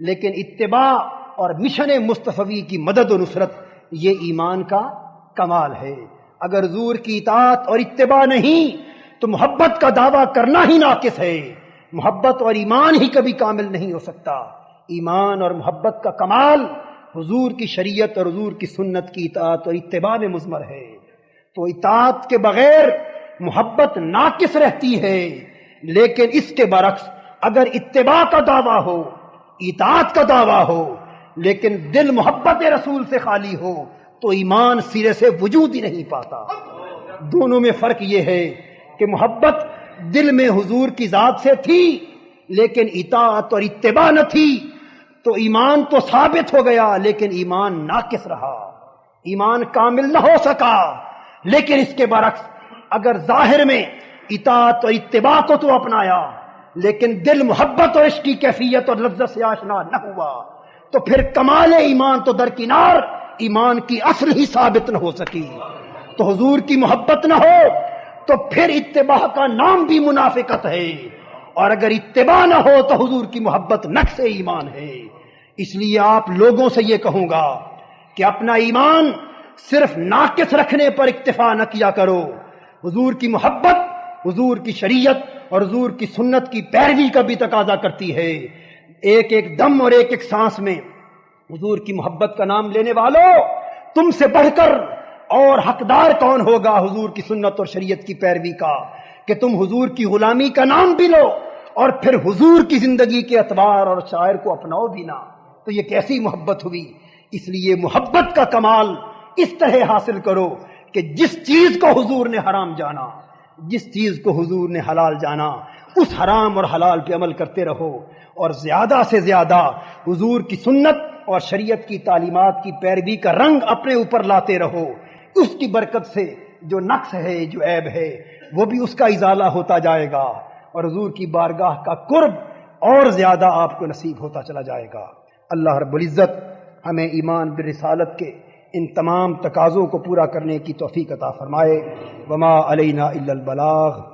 لیکن اتباع اور مشن مصطفی کی مدد و نصرت یہ ایمان کا کمال ہے۔ اگر حضور کی اطاعت اور اتباع نہیں تو محبت کا دعویٰ کرنا ہی ناقص ہے۔ محبت اور ایمان ہی کبھی کامل نہیں ہو سکتا۔ ایمان اور محبت کا کمال حضور کی شریعت اور حضور کی سنت کی اطاعت اور اتباع میں مضمر ہے۔ تو اطاعت کے بغیر محبت ناقص رہتی ہے، لیکن اس کے برعکس اگر اتباع کا دعویٰ ہو، اطاعت کا دعویٰ ہو، لیکن دل محبت رسول سے خالی ہو تو ایمان سرے سے وجود ہی نہیں پاتا۔ دونوں میں فرق یہ ہے کہ محبت دل میں حضور کی ذات سے تھی لیکن اطاعت اور اتباع نہ تھی تو ایمان تو ثابت ہو گیا لیکن ایمان ناقص رہا، ایمان کامل نہ ہو سکا۔ لیکن اس کے برعکس اگر ظاہر میں اطاعت اور اتباع کو تو اپنایا لیکن دل محبت اور عشق کی کیفیت اور لذت سے آشنا نہ ہوا تو پھر کمال ایمان تو درکنار، ایمان کی اصل ہی ثابت نہ ہو سکی۔ تو حضور کی محبت نہ ہو تو پھر اتباع کا نام بھی منافقت ہے، اور اگر اتباع نہ ہو تو حضور کی محبت نقص ایمان ہے۔ اس لیے آپ لوگوں سے یہ کہوں گا کہ اپنا ایمان صرف ناقص رکھنے پر اکتفا نہ کیا کرو۔ حضور کی محبت حضور کی شریعت اور حضور کی سنت کی پیروی کا بھی تقاضا کرتی ہے۔ ایک ایک دم اور ایک ایک سانس میں حضور کی محبت کا نام لینے والوں، تم سے بڑھ کر اور حقدار کون ہوگا حضور کی سنت اور شریعت کی پیروی کا کہ تم حضور کی غلامی کا نام بھی لو اور پھر حضور کی زندگی کے اطوار اور شاعر کو اپناؤ بھی نہ۔ تو یہ کیسی محبت ہوئی؟ اس لیے محبت کا کمال اس طرح حاصل کرو کہ جس چیز کو حضور نے حرام جانا، جس چیز کو حضور نے حلال جانا، اس حرام اور حلال پہ عمل کرتے رہو، اور زیادہ سے زیادہ حضور کی سنت اور شریعت کی تعلیمات کی پیروی کا رنگ اپنے اوپر لاتے رہو۔ اس کی برکت سے جو نقص ہے، جو عیب ہے، وہ بھی اس کا ازالہ ہوتا جائے گا اور حضور کی بارگاہ کا قرب اور زیادہ آپ کو نصیب ہوتا چلا جائے گا۔ اللہ رب العزت ہمیں ایمان بالرسالت کے ان تمام تقاضوں کو پورا کرنے کی توفیق عطا فرمائے۔ وما علینا الا البلاغ۔